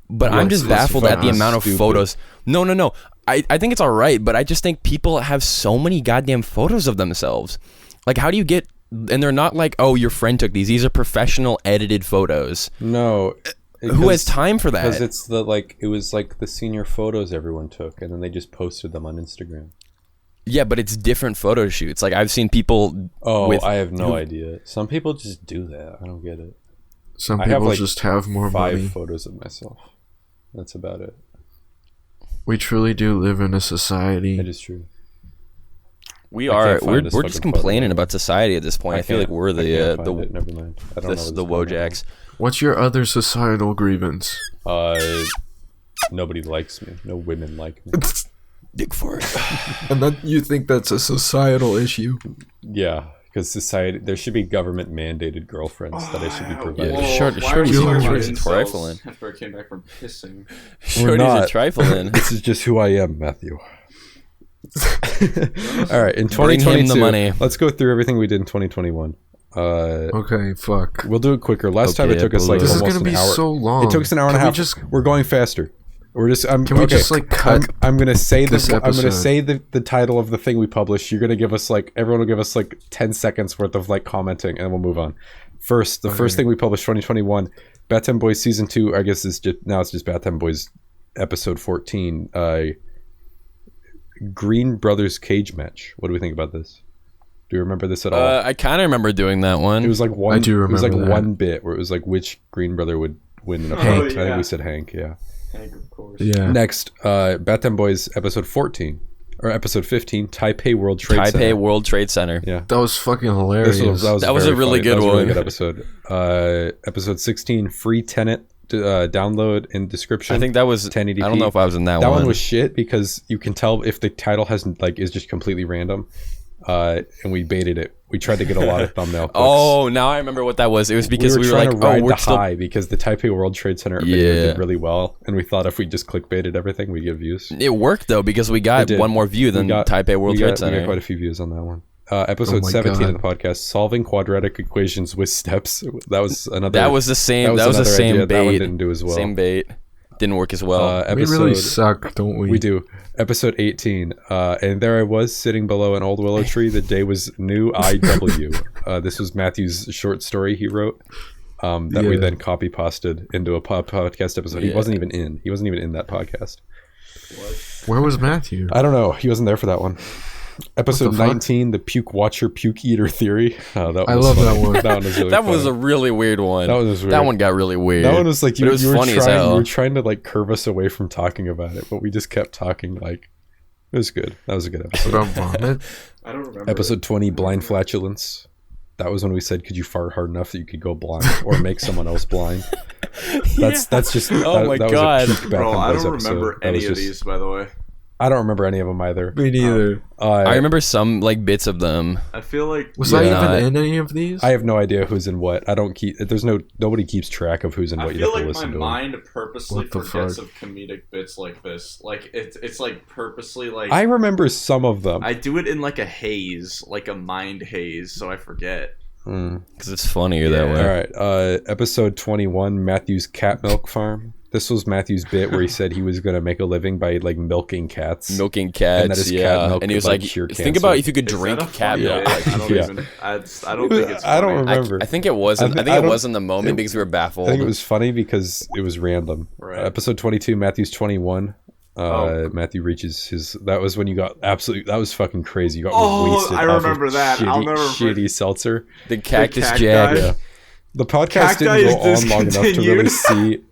But I'm just baffled at the amount of photos. No. I think it's all right, but I just think people have so many goddamn photos of themselves. Like, how do you get... And they're not like, oh, your friend took these. These are professional edited photos. No. Who has time for that? Because it's it was like the senior photos everyone took, and then they just posted them on Instagram. Yeah, but it's different photo shoots. Like, I've seen people... I have no idea. Some people just do that. I don't get it. Some people just have more 5 money. photos of myself. That's about it. We truly do live in a society. It is true. We're just complaining about society at this point. I feel like we're the never mind. I don't know the Wojaks. What's your other societal grievance? Nobody likes me. No women like me. Dick for it. And that you think that's a societal issue? Yeah, because society, there should be government mandated girlfriends that I should be providing. Yeah, Shorty's a trifling. After I came back from pissing. Shorty's a trifling. This is just who I am, Matthew. All right, in Bring 2022, him the money. Let's go through everything we did in 2021. Okay, fuck. We'll do it quicker. Last time it took us like This is almost gonna an be hour. so long. It took us an hour and a half. We're going faster. We're just. Can we just like cut? I'm gonna say this I'm gonna episode? say the title of the thing we publish. You're gonna give us everyone will give us 10 seconds worth of commenting, and we'll move on. First, the first thing we published 2021, Bathtime Boys season 2. I guess it's just Bathtime Boys episode 14. Green Brothers cage match. What do we think about this? Do you remember this at all? I kind of remember doing that one. It was like one. I do remember It was that. one bit where it was which Green Brother would win in a fight. Hank. I think we said Hank. Yeah. Hank, of course. Yeah. Next, Bathtime Boys episode 14 or episode 15, Taipei World Trade Center. Taipei World Trade Center. Yeah. That was fucking hilarious. That was a very really funny. good That was a really one. good episode. Episode 16, free Tenet download in description. I think that was 1080p. I don't know if I was in that one. That one was shit because you can tell if the title hasn't is just completely random. And we baited it. We tried to get a lot of thumbnail clicks. Oh, now I remember what that was. It was because we were trying like, to ride we're the still... high because the Taipei World Trade Center video did really well, and we thought if we just clickbaited everything, we'd get views. It worked though because we got one more view than Taipei World Trade Center. We got quite a few views on that one. Episode 17 of the podcast, solving quadratic equations with steps. That was another. That was the same. That was the same idea. bait. That one didn't do as well. Same bait. Didn't work as well. We really suck, don't we? We do. Episode 18. And there I was sitting below an old willow tree. The day was new IW. This was Matthew's short story he wrote. That we then copy pasted into a podcast episode. He wasn't even in. He wasn't even in that podcast. Where was Matthew? I don't know. He wasn't there for that one. Episode 19, the puke watcher, puke eater theory. I love that one. That one was really that funny. was a really weird one. That one was weird. That one got really weird. That one was like it was funny as hell. You were trying to curve us away from talking about it, but we just kept talking It was good. That was a good episode. About vomit. I don't remember. Episode 20, blind flatulence. That was when we said, could you fart hard enough that you could go blind or make someone else blind? That's just. Oh my God. Was a peak Bro, Bathtime I Boys don't episode. remember That was any of just- these, by the way. I don't remember any of them either. Me neither. I remember some like bits of them. I feel like Was Yeah. I Not- even in any of these? I have no idea who's in what. I don't keep. Nobody keeps track of who's in what. I You feel have to like my listen to 'em. mind purposely What the forgets fuck? of comedic bits like this. Like it's like purposely like I remember some of them. I do it in like a haze, like a mind haze, so I forget. Because it's funnier that Yeah. way. All right. Episode 21, Matthew's cat milk farm. This was Matthew's bit where he said he was going to make a living by like milking cats. Milking And that cats, his cat yeah. milk And he could, was like, like, cure think cancer. about if you could Is drink that a cat funny milk. bit? I don't Yeah. even. I don't think it's. I don't funny. remember. I think it wasn't. I think I it don't- was in the moment because we were I baffled. think it was funny because it was random. Right. Episode 22, Matthew's 21. Matthew reaches his. That was when you got absolutely. That was fucking crazy. You got wasted. I off of remember that. Shitty, I'll never shitty seltzer. the Cactus cat Jack. guy. Yeah. The podcast Cacti didn't go is on long enough to really discontinued. see.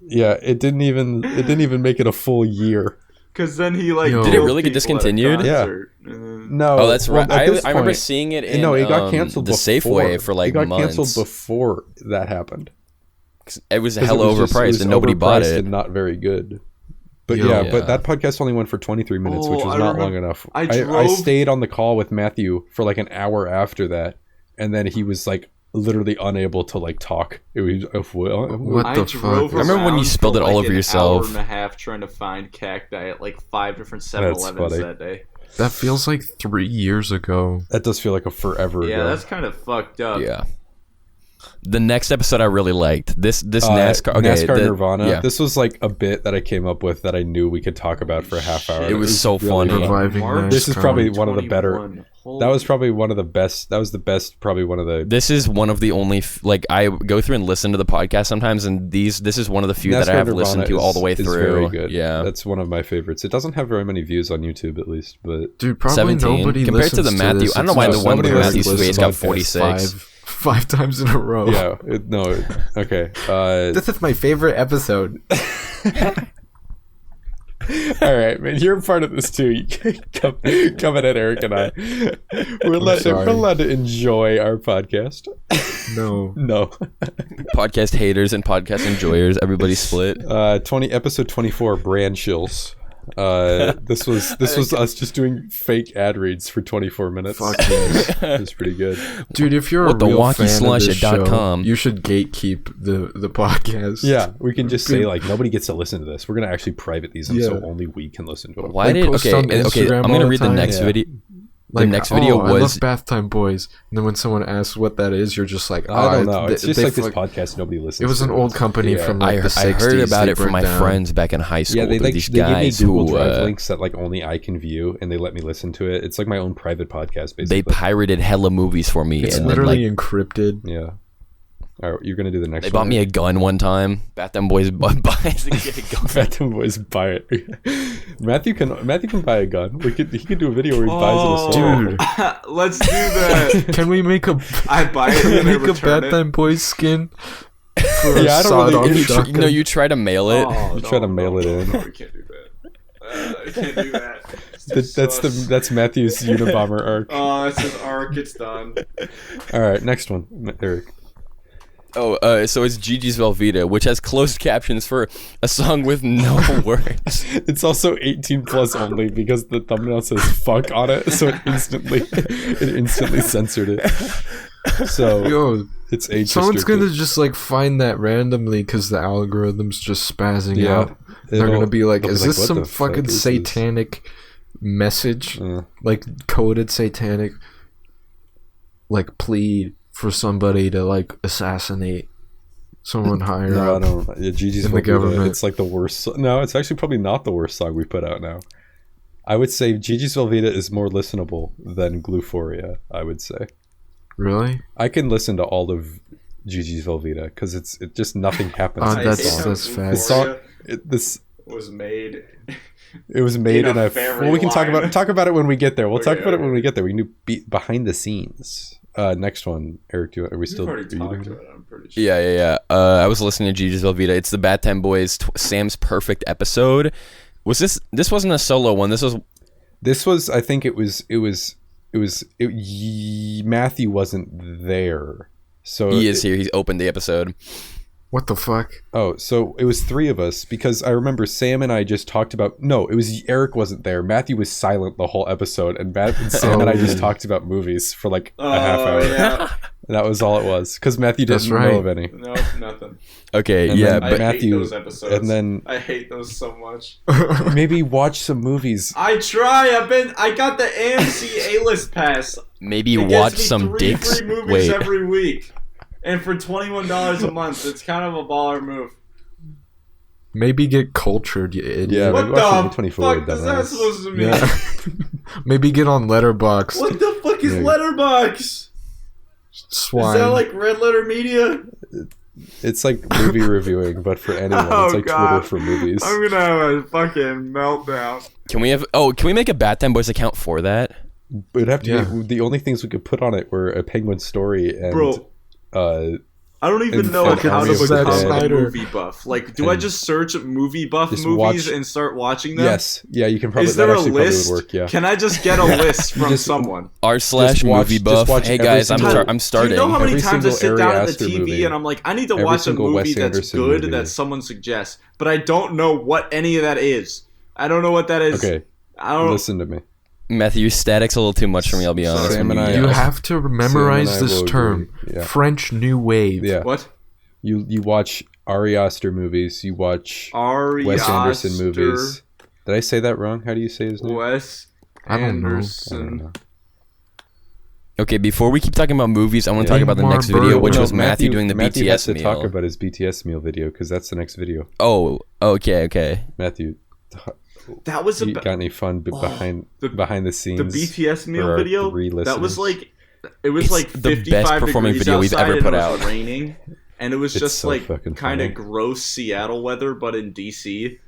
Yeah, it didn't even make it a full year. Because then he like Yo. Did it really get killed people at a discontinued? Yeah. concert. No. Oh, that's right. at I this remember point- seeing it in No, it got canceled the before. Safeway for like it got months. canceled before that happened. It was 'Cause hella it was just- it overpriced was and nobody bought overpriced it. and not very good. But Yo. yeah, Yeah. but that podcast only went for 23 minutes, which Oh, was I not long remember- enough. I I drove- stayed on the call with Matthew for like an hour after that, and then he was like literally unable to like talk. It was What I the drove fuck? I remember when you around spilled for, it all like, over an yourself. Hour and a half trying to find cacti at like 5 different 7-Elevens funny. that day. That feels like 3 years ago. That does feel like a forever Yeah, ago. that's kind of fucked up. Yeah. The next episode I really liked. This NASCAR. Okay, NASCAR Nirvana. Yeah. This was like a bit that I came up with that I knew we could talk about for a half hour. It was so funny. Reviving March This is NASCAR. probably one of the better. 21. That was probably one of the best. That was the best. Probably one of the. This is one of the only like I go through and listen to the podcast sometimes, and this is one of the few that I NASCAR have Nirvana listened to all the way is through. very good. Yeah, That's one of my favorites. It doesn't have very many views on YouTube, at least, but Dude, probably 17 nobody compared to the listens Matthew. this. I don't know It's why just the one somebody with that Matthew's listens face got to 46. five times in a row. yeah, okay. This is my favorite episode. All right, man, you're a part of this too. You coming at Eric and I. We're sorry. allowed to enjoy our podcast. No. No. Podcast haters and podcast enjoyers, everybody split. 20 episode 24, brand shills. This was us just doing fake ad reads for 24 minutes. Fuck yes. It was pretty good. Dude, if you're What a the real walkie fan of slush this at show, .com. you should gatekeep the podcast. Yeah, we can just say like nobody gets to listen to this. We're gonna actually private these, and so Yeah. only we can listen to them. Why Like, did post okay? on Okay, Instagram I'm all gonna the read the time. next Yeah. video. Like, the next video I love was Bathtime Boys, and then when someone asks what that is, you're just like, I don't oh, know. It's just they like this fuck- podcast nobody listens. It was an to. old company Yeah. from like the I 60s. heard about they it from my broke down. friends back in high school. Yeah, they these give me guys Google who Drive links that like only I can view, and they let me listen to it. It's like my own private podcast, basically. they pirated hella movies for me, It's and then literally like encrypted. Yeah. All right, you're gonna do the next. they bought me a gun one time. Bathtime Boys buys a kid a gun. Bathtime Boys buy it. Matthew can buy a gun. He could do a video where he buys Oh, it. Assault. Dude. Let's do that. Can we make a I buy it can we and then make a return it. Bathtime Boys skin? For Yeah, I don't really- And you, shotgun? you try to mail it. Oh, You try to mail it in. No, we can't do that. I can't do that. That's Matthew's Unabomber arc. Oh, it's his arc. It's done. All right, next one, Eric. Oh, so it's Gigi's Velveeta, which has closed captions for a song with no words. It's also 18 plus only because the thumbnail says "fuck" on it, so it instantly censored it. So Yo, it's age someone's restricted. gonna just like find that randomly because the algorithm's just spazzing Yeah. out. They're gonna be like, they'll "Is be this like, some "What the fuck fucking is this?" satanic message? Uh, Like coded satanic, like plea for somebody to like assassinate someone higher no, I up?" don't. Yeah, Gigi's In the Velveeta, government. It's like the worst. No, it's actually probably not the worst song we put out now. I would say Gigi's Velveeta is more listenable than Gluphoria. I would say Really? I can listen to all of Gigi's Velveeta because it just nothing happens. Oh, in the that's- song. that's Euphoria fast. This was made. It was made In in a a. fairy Well, we can line. talk about it when we get there. We'll talk Okay, about it when okay. we get there. We can do behind the scenes. Next one, Eric. Are we We've still? already are you talked doing to it? it. I'm pretty sure. Yeah. I was listening to Gigi's Velveeta. It's the Bathtime Boys Sam's Perfect episode. Was this wasn't a solo one. This was This was, I think Matthew wasn't there. So He is here. He's opened the episode. What the fuck? Oh, so it was 3 of us because I remember Sam and I just talked about. No, it was Eric wasn't there. Matthew was silent the whole episode, and Sam and I just talked about movies for like a half hour. Yeah. That was all it was because Matthew didn't know of any. No, nothing. Okay, And yeah, then but hate those episodes. and then I hate those so much. maybe watch some movies. I try. I got the AMC A-list pass. maybe It watch gets me some 3 dicks. free movies Wait, every week, and for $21 a month, it's kind of a baller move. Maybe get cultured, you idiot. Yeah, What maybe watch the the 24 fuck is that dumbass. supposed to mean? Yeah. Maybe get on Letterboxd. What the fuck is Yeah. Letterboxd? Swine. Is that like Red Letter Media? It's like movie reviewing, but for anyone. Oh, It's like God. Twitter for movies. I'm gonna have a fucking meltdown. can we make a Bathtime Boys account for that? It'd have to Yeah. be, the only things we could put on it were a Penguin story and Bro. I don't even And know fucking how to Zack become a Snyder. movie buff. Like, do I And just search movie buff just movies watch- and start watching them? yes, yeah, you can probably. Is there that a actually list? Probably would work, yeah. Can I just get a list from just- someone? watch- r/movie buff. just watch Hey every guys, single- I'm starting. Do you know how many Every times I single sit down Ari at the Aster TV movie. and I'm like, I need to Every watch a single movie Wes that's Anderson good movie. that someone suggests, but I don't know what any of that is. I don't know what that is. Okay, I don't. listen to me. Matthew, your static's a little too much for me. I'll be honest. Sam when and I- You yell. have to Sam and memorize I this will term. agree. Yeah. French New Wave. Yeah, What? you watch Ari Aster movies. You watch Ari Wes Anderson Aster, movies. Did I say that wrong? How do you say his name? Wes I don't know. I Anderson. don't know. Okay, before we keep talking about movies, I want to talk about the Ingmar next video, which Bergman. was Matthew doing the Matthew has BTS to talk meal. about his BTS meal video because that's the next video. Oh, okay. Matthew, That was you a got any fun behind the scenes? the BTS for meal our video. 3 That was listeners? like, it was It's like the 55 best performing degrees video we've outside ever and put it was out. raining, and it was It's just so like fucking kind funny. of gross Seattle weather, but in DC.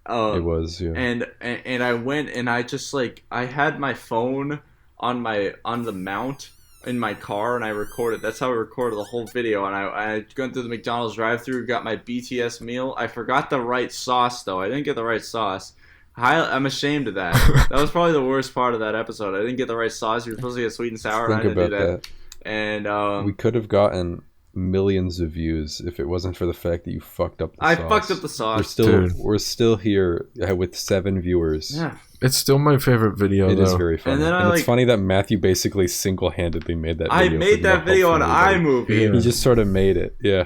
It was, yeah. And I went and I just like I had my phone on the mount in my car and I recorded. That's how I recorded the whole video. And I went through the McDonald's drive-thru, got my BTS meal. I forgot the right sauce though. I didn't get the right sauce. I'm ashamed of that. That was probably the worst part of that episode. I didn't get the right sauce. You were supposed to get sweet and sour, and I Think didn't do about that. And we could have gotten millions of views if it wasn't for the fact that you fucked up the I sauce. fucked up the sauce. Dude. We're still here with 7 viewers. Yeah. It's still my favorite video, It though. is very funny. And then it's funny that Matthew basically single-handedly made that I video. made for that no video help on from anybody. iMovie. Yeah. He just sort of made it. Yeah.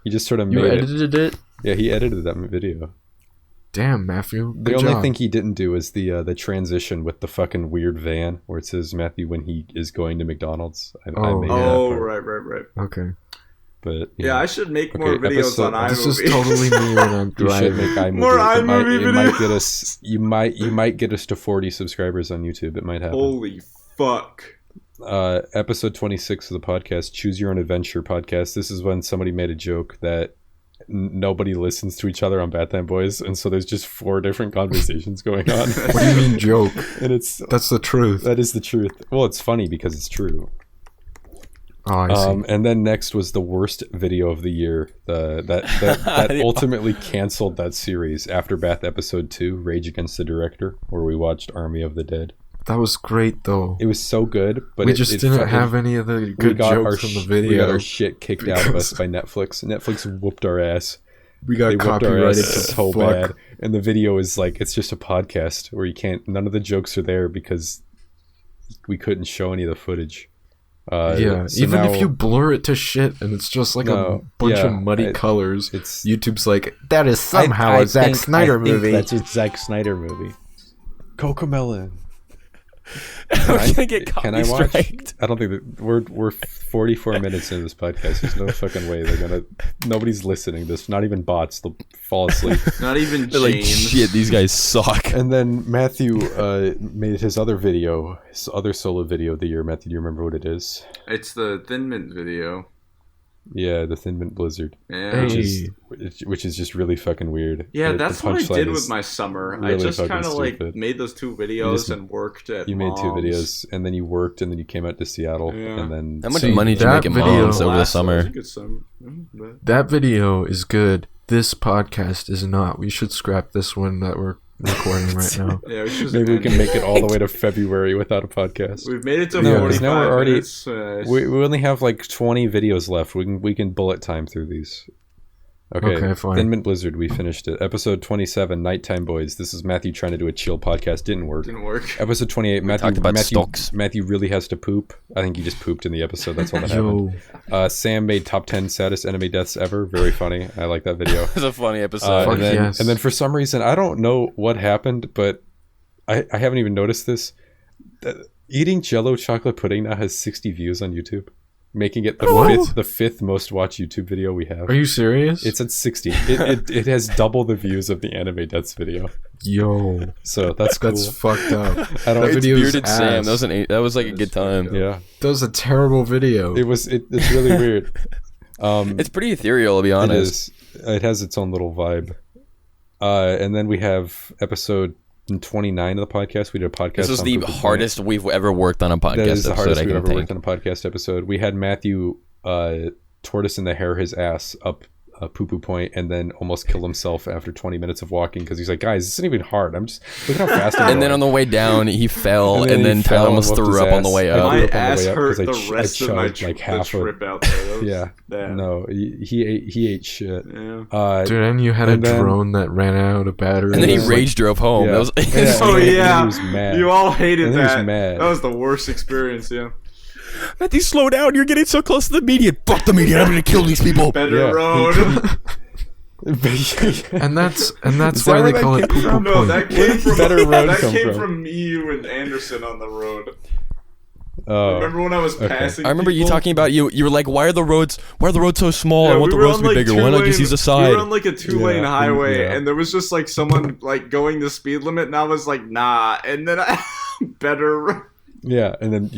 He just sort of You made it. edited it? Yeah, he edited that video. Damn, Matthew. The Good only job. thing he didn't do is the transition with the fucking weird van where it says Matthew when he is going to McDonald's. I Oh. made that Oh, part. right. Okay. But Yeah, I should make more Okay, videos episode- on iMovie. This is totally me when I'm you should driving. make iMovie. More It might- iMovie it might videos. get us. You might get us to 40 subscribers on YouTube. It might happen. Holy fuck. Episode 26 of the podcast, Choose Your Own Adventure podcast. This is when somebody made a joke that nobody listens to each other on Bathtime Boys, and so there's just 4 different conversations going on. What do you mean joke? And it's That's the truth. that is the truth. Well, it's funny because it's true. Oh, I see. And then next was the worst video of the year. That ultimately canceled that series after Bath episode 2, Rage Against the Director, where we watched Army of the Dead. That was great, though. It was so good, but We it just it didn't fucking- have any of the we good got our jokes from the sh- We got video. our shit kicked out of us by Netflix. Netflix whooped our ass. We They got whipped our copyrighted ass to so fuck. bad. And the video is like, it's just a podcast where you can't, none of the jokes are there because we couldn't show any of the footage. Yeah, so even now if you blur it to shit and it's just like a No, bunch yeah, of muddy colors, it's YouTube's like, that is somehow a Zack Snyder movie. That's a Zack Snyder movie. Cocomelon. We're gonna get Can I copy watch? striked. I don't think that we're 44 minutes into this podcast. There's no fucking way they're gonna. Nobody's listening. This, not even bots. They'll fall asleep. Not even They're like, James. shit, these guys suck. And then Matthew made his other video, his other solo video of the year. Matthew, do you remember what it is? It's the Thin Mint video. Yeah, the Thin Mint Blizzard, Yeah. Hey. which is just really fucking weird. Yeah, The that's what I punchline did is with my summer. I really just fucking kind of like stupid. made those 2 videos just- and worked at You made 2 Mom's. videos, and then you worked, and then you came out to Seattle, Yeah. and then How much See, money did you that make at video- Mom's over the Last summer was a summer? good summer. But- That video is good. This podcast is not. We should scrap this one that we're recording right now. Yeah, we should Maybe we can make it all the way to February without a podcast. We've made it to No, 45 now we're already- minutes. We only have like 20 videos left. We can bullet time through these. Okay, fine. Thin Mint Blizzard, we finished it. Episode 27, Nighttime Boys. This is Matthew trying to do a chill podcast. Didn't work. Episode 28, talked about Matthew, stocks. Matthew really has to poop. I think he just pooped in the episode. That's all that Yo, happened. Sam made top 10 saddest anime deaths ever. Very funny. I like that video. It was a funny episode. Fuck and yes. then for some reason, I don't know what happened, but I haven't even noticed this. Eating Jello chocolate pudding now has 60 views on YouTube, making it the fifth most watched YouTube video we have. are you serious? It's at 60. It has double the views of the anime deaths video. Yo, So that's cool. that's fucked up. I don't. That It's video is Bearded Sam. ass. That was like a good time. Yeah, That was a terrible video. it's really weird. It's pretty ethereal, to be It honest. is. It has its own little vibe. And then we have episode 29 of the podcast. We did a podcast. This was on the Purple Planet. hardest we've ever worked on a podcast That is the episode. hardest I we've can ever think. worked on a podcast episode. We had Matthew tortoise in the hair his ass up a poo-poo point and then almost kill himself after 20 minutes of walking because he's like, guys, this isn't even hard. I'm just look at how fast I'm And then on the way down, he fell, and then he Tyler fell and almost whooped threw his up on the ass. way I up. threw My up on the ass way up hurt 'cause I the rest of my chugged, like, the half a- trip out there. That was Yeah. bad. No, he ate shit. Yeah. Dude, and you had a and then- drone that ran out of battery. And then he was rage drove home. Yeah. That was Yeah. Oh And then yeah, he was mad. you all hated And then he was that. mad. That was the worst experience. Yeah. Matthew, slow down. You're getting so close to the median. Fuck the median. I'm going to kill these people. Better Yeah. road. and that's Is why that they where call that it came poo from? poo No, point. that came from Better road that come came from? from me, you, and Anderson on the road. Oh. Remember when I was okay. passing? I remember you people? talking about you were like, why are the roads so small? Yeah, I want we the were roads on, to be like, bigger. Why not just two-lane- use the We side? were on like a 2-lane Yeah, highway, yeah. and there was just like someone like going the speed limit, and I was like, nah. And then I better. Yeah, and then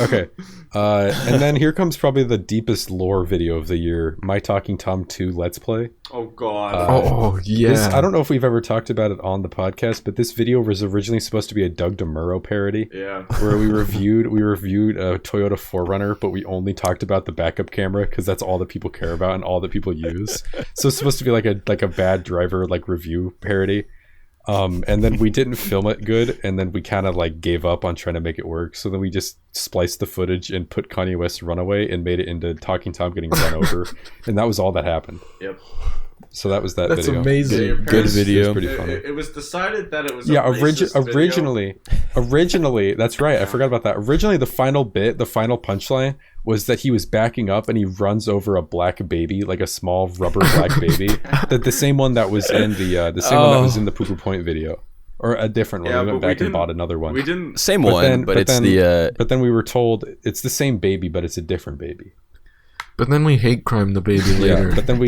okay. And then here comes probably the deepest lore video of the year, My Talking Tom 2 Let's Play. Oh god. Oh yeah. This, I don't know if we've ever talked about it on the podcast, but this video was originally supposed to be a Doug DeMuro parody. Yeah. Where we reviewed a Toyota 4Runner, but we only talked about the backup camera because that's all that people care about and all that people use. So it's supposed to be like a bad driver like review parody. And then we didn't film it good, and then we kind of like gave up on trying to make it work. So then we just spliced the footage and put Kanye West's Runaway and made it into Talking Tom getting run over, and that was all that happened. Yep. So that was that That's video. amazing. Good video. It was pretty funny. It was decided that it was Yeah, a racist video. originally, that's right. I forgot about that. Originally, the final punchline was that he was backing up and he runs over a black baby, like a small rubber black baby. The same one that was in the same one that was in the Poo Poo Point video, or a different one. Yeah, we went but we back and didn't- bought another one. We didn't. Same But one, then- but but it's then- the But then we were told it's the same baby, but it's a different baby. But then we hate crime the baby later. Yeah, but then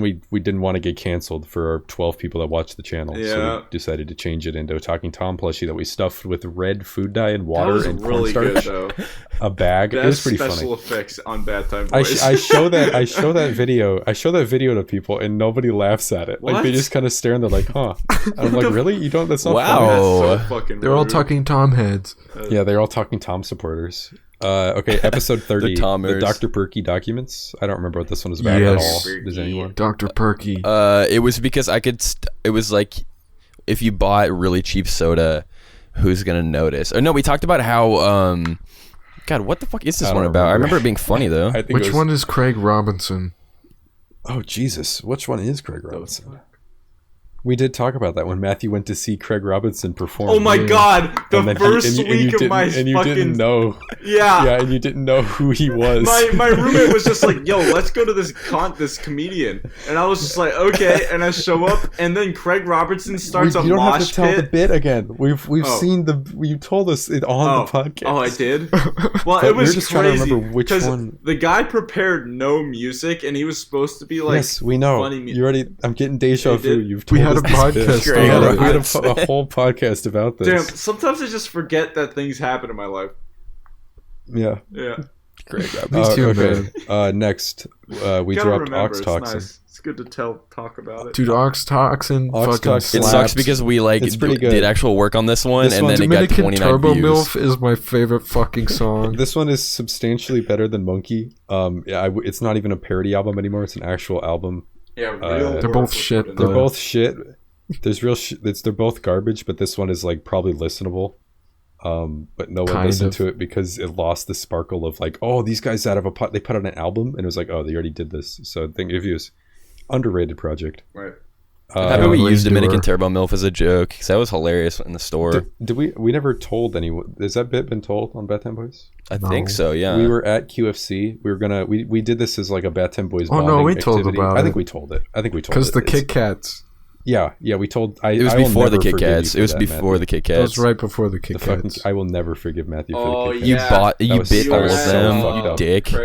we didn't want to get canceled for our 12 people that watched the channel, so Yeah. we decided to change it into a Talking Tom plushie that we stuffed with red food dye and That water was and really good cornstarch. though. A bag. It was Best pretty special funny. effects on Bathtime I Boys. show that video to people and nobody laughs at it. Like they What? just kind of stare and they're like, "Huh?" I'm like, "Really? You don't? That's not Wow. funny." That's so fucking They're all rude. talking Tom heads. Yeah, they're all Talking Tom supporters. Okay, episode 30, the Tommers. Dr. Perky documents. I don't remember what this one was about Yes. at all. Does anyone? Dr. Perky. it was because I could. It was like if you bought really cheap soda, who's gonna notice? Oh no, we talked about how. God, what the fuck is this I one don't about? I remember. remember it being funny though. I think Which it was, one is Craig Robinson? Oh Jesus! Which one is Craig Robinson? We did talk about that when Matthew went to see Craig Robinson perform. Oh my god! The And then first and you week of my didn't, and you fucking didn't know. yeah. Yeah, and you didn't know who he was. My roommate was just like, "Yo, let's go to this comedian," and I was just like, "Okay." And I show up, and then Craig Robertson starts a you don't have mosh to tell the pit. bit again. We've Oh. seen the. You told us it on the podcast. Oh, I did. Well, But it was we're just trying to crazy remember which 'cause one- the guy prepared no music, and he was supposed to be like, Yes, we know. funny mu- You already. I'm getting deja You vu. did? You've We told had a us this podcast bit. Craig We had a Robinson. a whole podcast about this. Damn, sometimes I just forget that things happen in my life. Yeah. Yeah, Craig Robinson. These two, okay. man. Next, we gotta dropped remember, Ox it's Toxin. nice. It's good to talk about it. Dude, Ox Toxin Ox fucking Toxin. It slaps. sucks because we It's pretty good. did actual work on this one, This and one's then it got Dominican 29 Turbo views. MILF is my favorite fucking song. This one is substantially better than Monkey. It's not even a parody album anymore. It's an actual album. Yeah, real They're work both was shit, put in though. They're both shit. There's real. They're both garbage, but this one is like probably listenable. But no one listened to it because it lost the sparkle of like, oh, these guys out of they put out an album and it was like, oh, they already did this. So I think if you underrated project. Right. How about we use Dominican Turbo MILF as a joke? Because that was hilarious in the store. Did we never told anyone? Has that bit been told on Bathtime Boys? I think so, yeah. We were at QFC. We were gonna we did this as like a Bathtime Boys bonding no, we activity. told about it. I think we told it. Because the Kit Kats. Yeah, we told. It was before the Kit Kats. It was before the Kit Kats. It was right before the Kit Kats. I will never forgive Matthew for the Kit You Kats. you bit all of them, you dick. He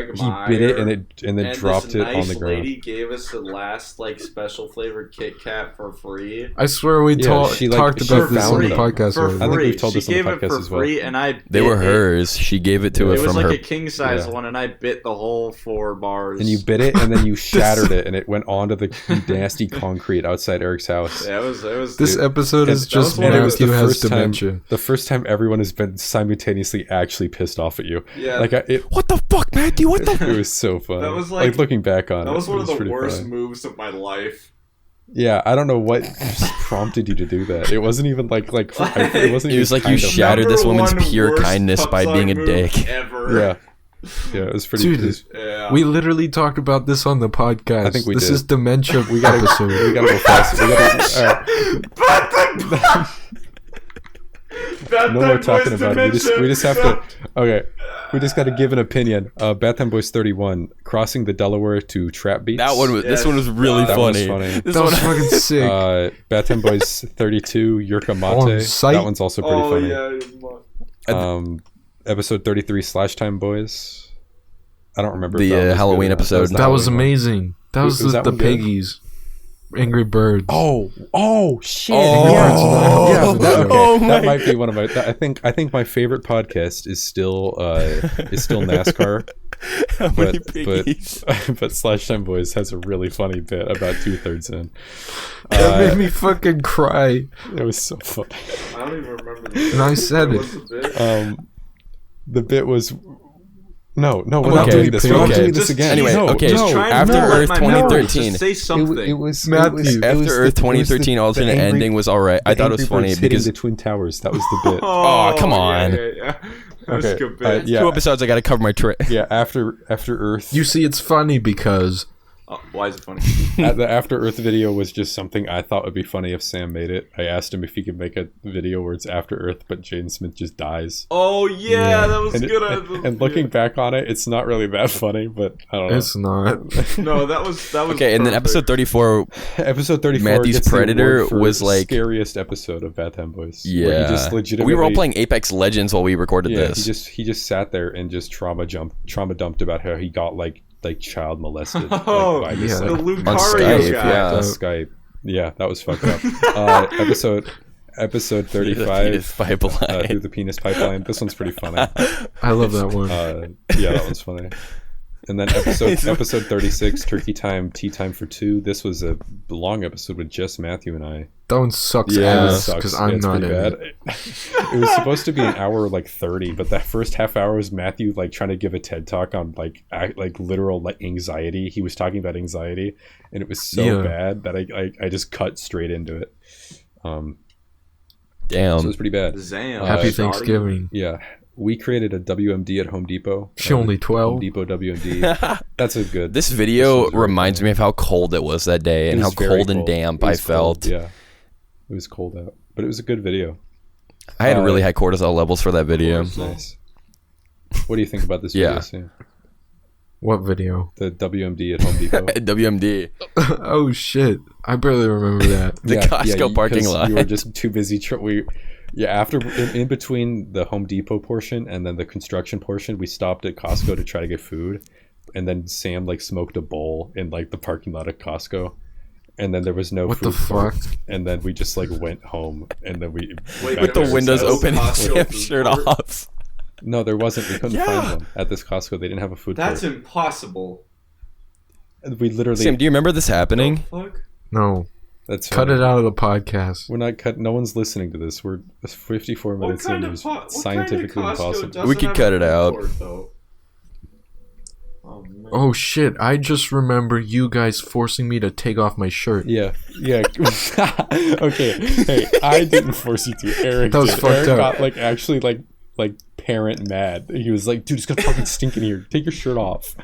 bit it and then dropped it on the ground. Lady gave us the last like special flavored Kit Kat for free. I swear we talked about this on the podcast. For free. I think we've told this on the She gave it podcast for as well. free, and I They were hers. She gave it to us It was from like her. a king size one, and I bit the whole 4 bars. And you bit it, and then you shattered it, and it went onto the nasty concrete outside Eric's house. Yeah, it was. This episode is just one of Matthew the has dementia. The first time everyone has been simultaneously actually pissed off at you. Yeah. Like What the fuck, Matthew? What the it was so fun. That was like looking back on it. That was one of the pretty worst funny. moves of my life. Yeah, I don't know what just prompted you to do that. It wasn't even like it wasn't. It was like you shattered this woman's pure kindness by being a dick. Ever. Yeah, it was pretty. Dude, Yeah. we literally talked about this on the podcast. I think we this did. is dementia. We got episode. We gotta go fast. No more talking about it. We just have to. Okay, we just got to give an opinion. Bathtime Boys 31 crossing the Delaware to trap beats. This one was really That funny. was funny. This That was one- fucking sick. Bathtime Boys 32 Yurka On Mate. site? That one's also pretty funny. Yeah. Episode 33 Slash Time Boys. I don't remember if The, that one was Halloween good or not. episode. the That was Halloween one. amazing. That was Was that the one good? piggies. Angry Birds. Oh shit! Oh. yeah, that, okay. Oh that my might be one of my. I think my favorite podcast is still NASCAR. How many piggies? but Slash Time Boys has a really funny bit about 2/3 in. That made me fucking cry. It was so funny. I don't even remember this. And I said it. What's the bit? The bit was. No, we're Okay, not doing this. We're not okay. doing this Just- again. Anyway, No, okay, no. After Earth 2013. Just say something. It was Matthew. After Earth 2013 alternate ending was alright. I thought it was funny hitting because the Twin Towers. That was the bit. Oh, come on. Yeah. That was a Okay, good bit. yeah. 2 episodes I got to cover my trip. Yeah, after Earth. You see, it's funny because Why is it funny? The After Earth video was just something I thought would be funny if Sam made it. I asked him if he could make a video where it's After Earth, but Jaden Smith just dies. Oh yeah, that was And, good. and looking back on it, it's not really that funny, but I don't know. it's not. No, that was Okay, and then perfect. episode 34. Episode 34 Matthew's gets the Predator award for was like scariest episode of Bathtime Boys. where Yeah, he just legitimately, we were all playing Apex Legends while we recorded Yeah, this. he just sat there and just trauma dumped about how he got like child molested. Oh, by this, yeah. the like, On Lucario Skype, guy. yeah. on Skype. Yeah, that was fucked up. Episode 35. Penis pipeline. Through the penis pipeline. This one's pretty funny. I love that one. Yeah, that one's funny. And then episode 36, Turkey Time, Tea Time for Two. This was a long episode with just Matthew and I. That one sucks Yeah. ass Sucks. because Yeah, I'm it's not pretty in bad. it. It was supposed to be an hour like 30, but that first half hour was Matthew like trying to give a TED talk on like literal like anxiety. He was talking about anxiety, and it was so Yeah. bad that I just cut straight into it. So it Damn. was pretty bad. Zam. Happy Sorry. Thanksgiving. Yeah, we created a WMD at Home Depot. She only Home 12. Depot WMD. That's a good. This video This was reminds me of how cold it was that day and It how was very cold and damp It I was cold, felt. Yeah, it was cold out, but it was a good video. I had really high cortisol levels for that video. Nice. What do you think about this Yeah. video, Sam? What video? The WMD at Home Depot. WMD. Oh shit! I barely remember that. The Costco parking 'cause lot. We were just too busy. After in between the Home Depot portion and then the construction portion, we stopped at Costco to try to get food, and then Sam like smoked a bowl in like the parking lot at Costco, and then there was no What food the fuck? court, and then we just like went home, and then we Wait, With the There's windows no open and Costco Sam's food shirt court? off. No, there wasn't. We couldn't Yeah. find one at this Costco. They didn't have a food That's court. impossible. We literally. Sam, do you remember this happening? Fuck. No, That's cut fine. it out of the podcast. We're not cut. No one's listening to this. We're 54 What minutes kind in. of It's scientifically impossible. We could cut it out. Oh man. Oh shit! I just remember you guys forcing me to take off my shirt. Yeah. Okay. Hey, I didn't force you to. Eric That was did. fucked Eric up. got like actually like parent mad. He was like, "Dude, it's gonna fucking stink in here. Take your shirt off."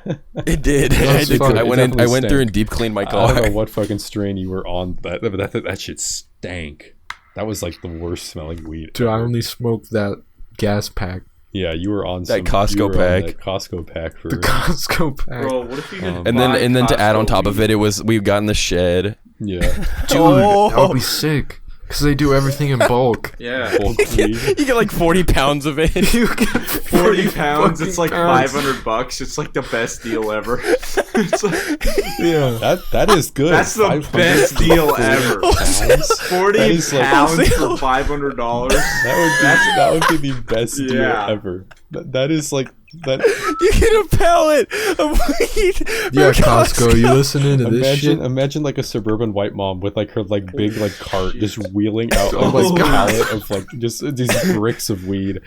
It did. That's fucked. I went It I went definitely through and stank. deep cleaned my I don't know car. what fucking strain you were on, but that shit stank. That was like the worst smelling weed. Dude, I ever. only smoked that gas pack. Yeah, you were on That some, Costco you were on pack. that Costco pack for The Costco pack. Bro, what if you could And buy then to add on Costco top of weed? it was we got in the shed. yeah. Dude, that would be sick. Because they do everything in bulk. Yeah. Bulk weed. You get like 40 pounds of it. You get 40 pounds, it's like pounds. $500. It's like the best deal ever. It's like, Yeah. That is good. that's the 500 best deal ever. pounds? 40 That is like- pounds for $500. That would be the best deal Yeah. ever. That is like that. You get a pallet of weed. Yeah, from Costco, you listening to this shit? Imagine like a suburban white mom with like her like big like cart just wheeling out Oh like my a God. pallet of like just these bricks of weed.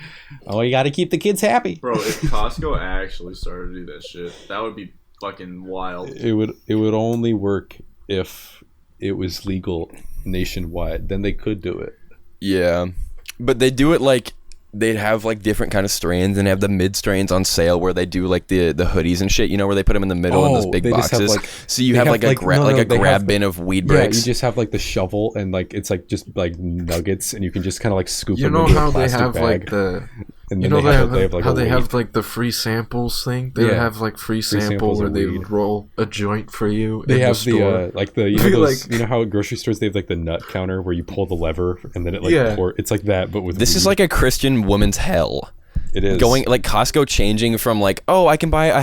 Oh, you got to keep the kids happy. Bro, if Costco actually started to do that shit, that would be fucking wild. It would only work if it was legal nationwide. Then they could do it. Yeah, but they do it like they'd have like different kind of strains and have the mid strains on sale where they do like the hoodies and shit. You know, where they put them in the middle in those Oh, big they just have, boxes. like- So you they have have, like a like- no, no, like a they grab have- bin of weed Yeah, bricks. you just have like the shovel and like it's like just like nuggets and you can just kind of like scoop You them know into how a they plastic have bag. like the... And You then know they have how like a they weight. have like the free samples thing? They would Yeah. have like free sample samples where of they weed. would roll a joint for you They in have the store. like the you know Be those, like- you know how at grocery stores they have like the nut counter where you pull the lever and then it like Yeah. it's like that but with This is weed. like a Christian woman's hell. it is Going like Costco changing from like, oh, I can buy a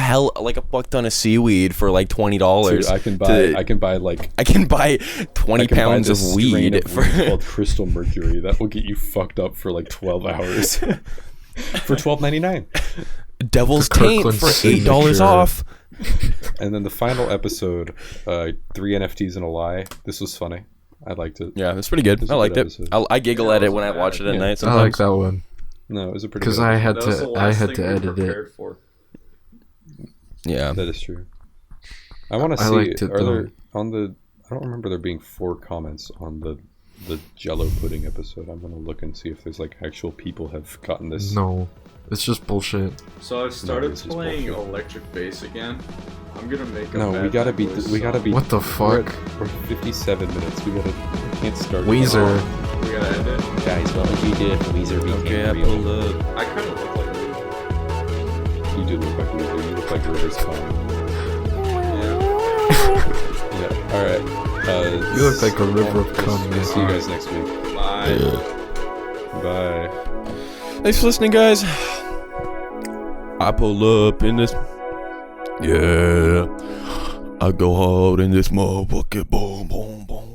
fuck ton of seaweed for like $20. Dude, I can buy like I can buy 20 I can buy pounds of this strain weed for called crystal mercury that will get you fucked up for like 12 hours for $12.99. Devil's The Taint Kirkland for $8 signature. off. And then the final episode, 3 NFTs and a lie. This was funny. I liked it. Yeah, it's pretty good. It's I a liked good it. episode. I giggle Yeah, at it it when I wasn't watch it bad. at Yeah. night I sometimes. like that one. No, it was a pretty Because good I episode. had That was the to I last had thing to we edit it. prepared for. Yeah. That is true. I want to I see. liked it, Are though. there on the? I don't remember there being 4 comments on the Jello pudding episode. I'm gonna look and see if there's like actual people have gotten this. No. It's just bullshit. So I've started this is playing bullshit. electric bass again. I'm gonna make a No, we Bad gotta Bad be. Boys We gotta song. be. What the We're fuck? at- We're 57 minutes. We can't start. Weezer. We gotta end it. Guys, what would you do if Weezer became Okay, I real? pulled up. I kind of look like Weezer. You do look like Weezer. You look like Rivers Con. Yeah. Yeah. All right. You look like a river of cum, We'll man. see you guys next week. Bye. Bye. Thanks for listening, guys. I pull up in this. Yeah. I go hard in this motherfucker. Boom, boom, boom.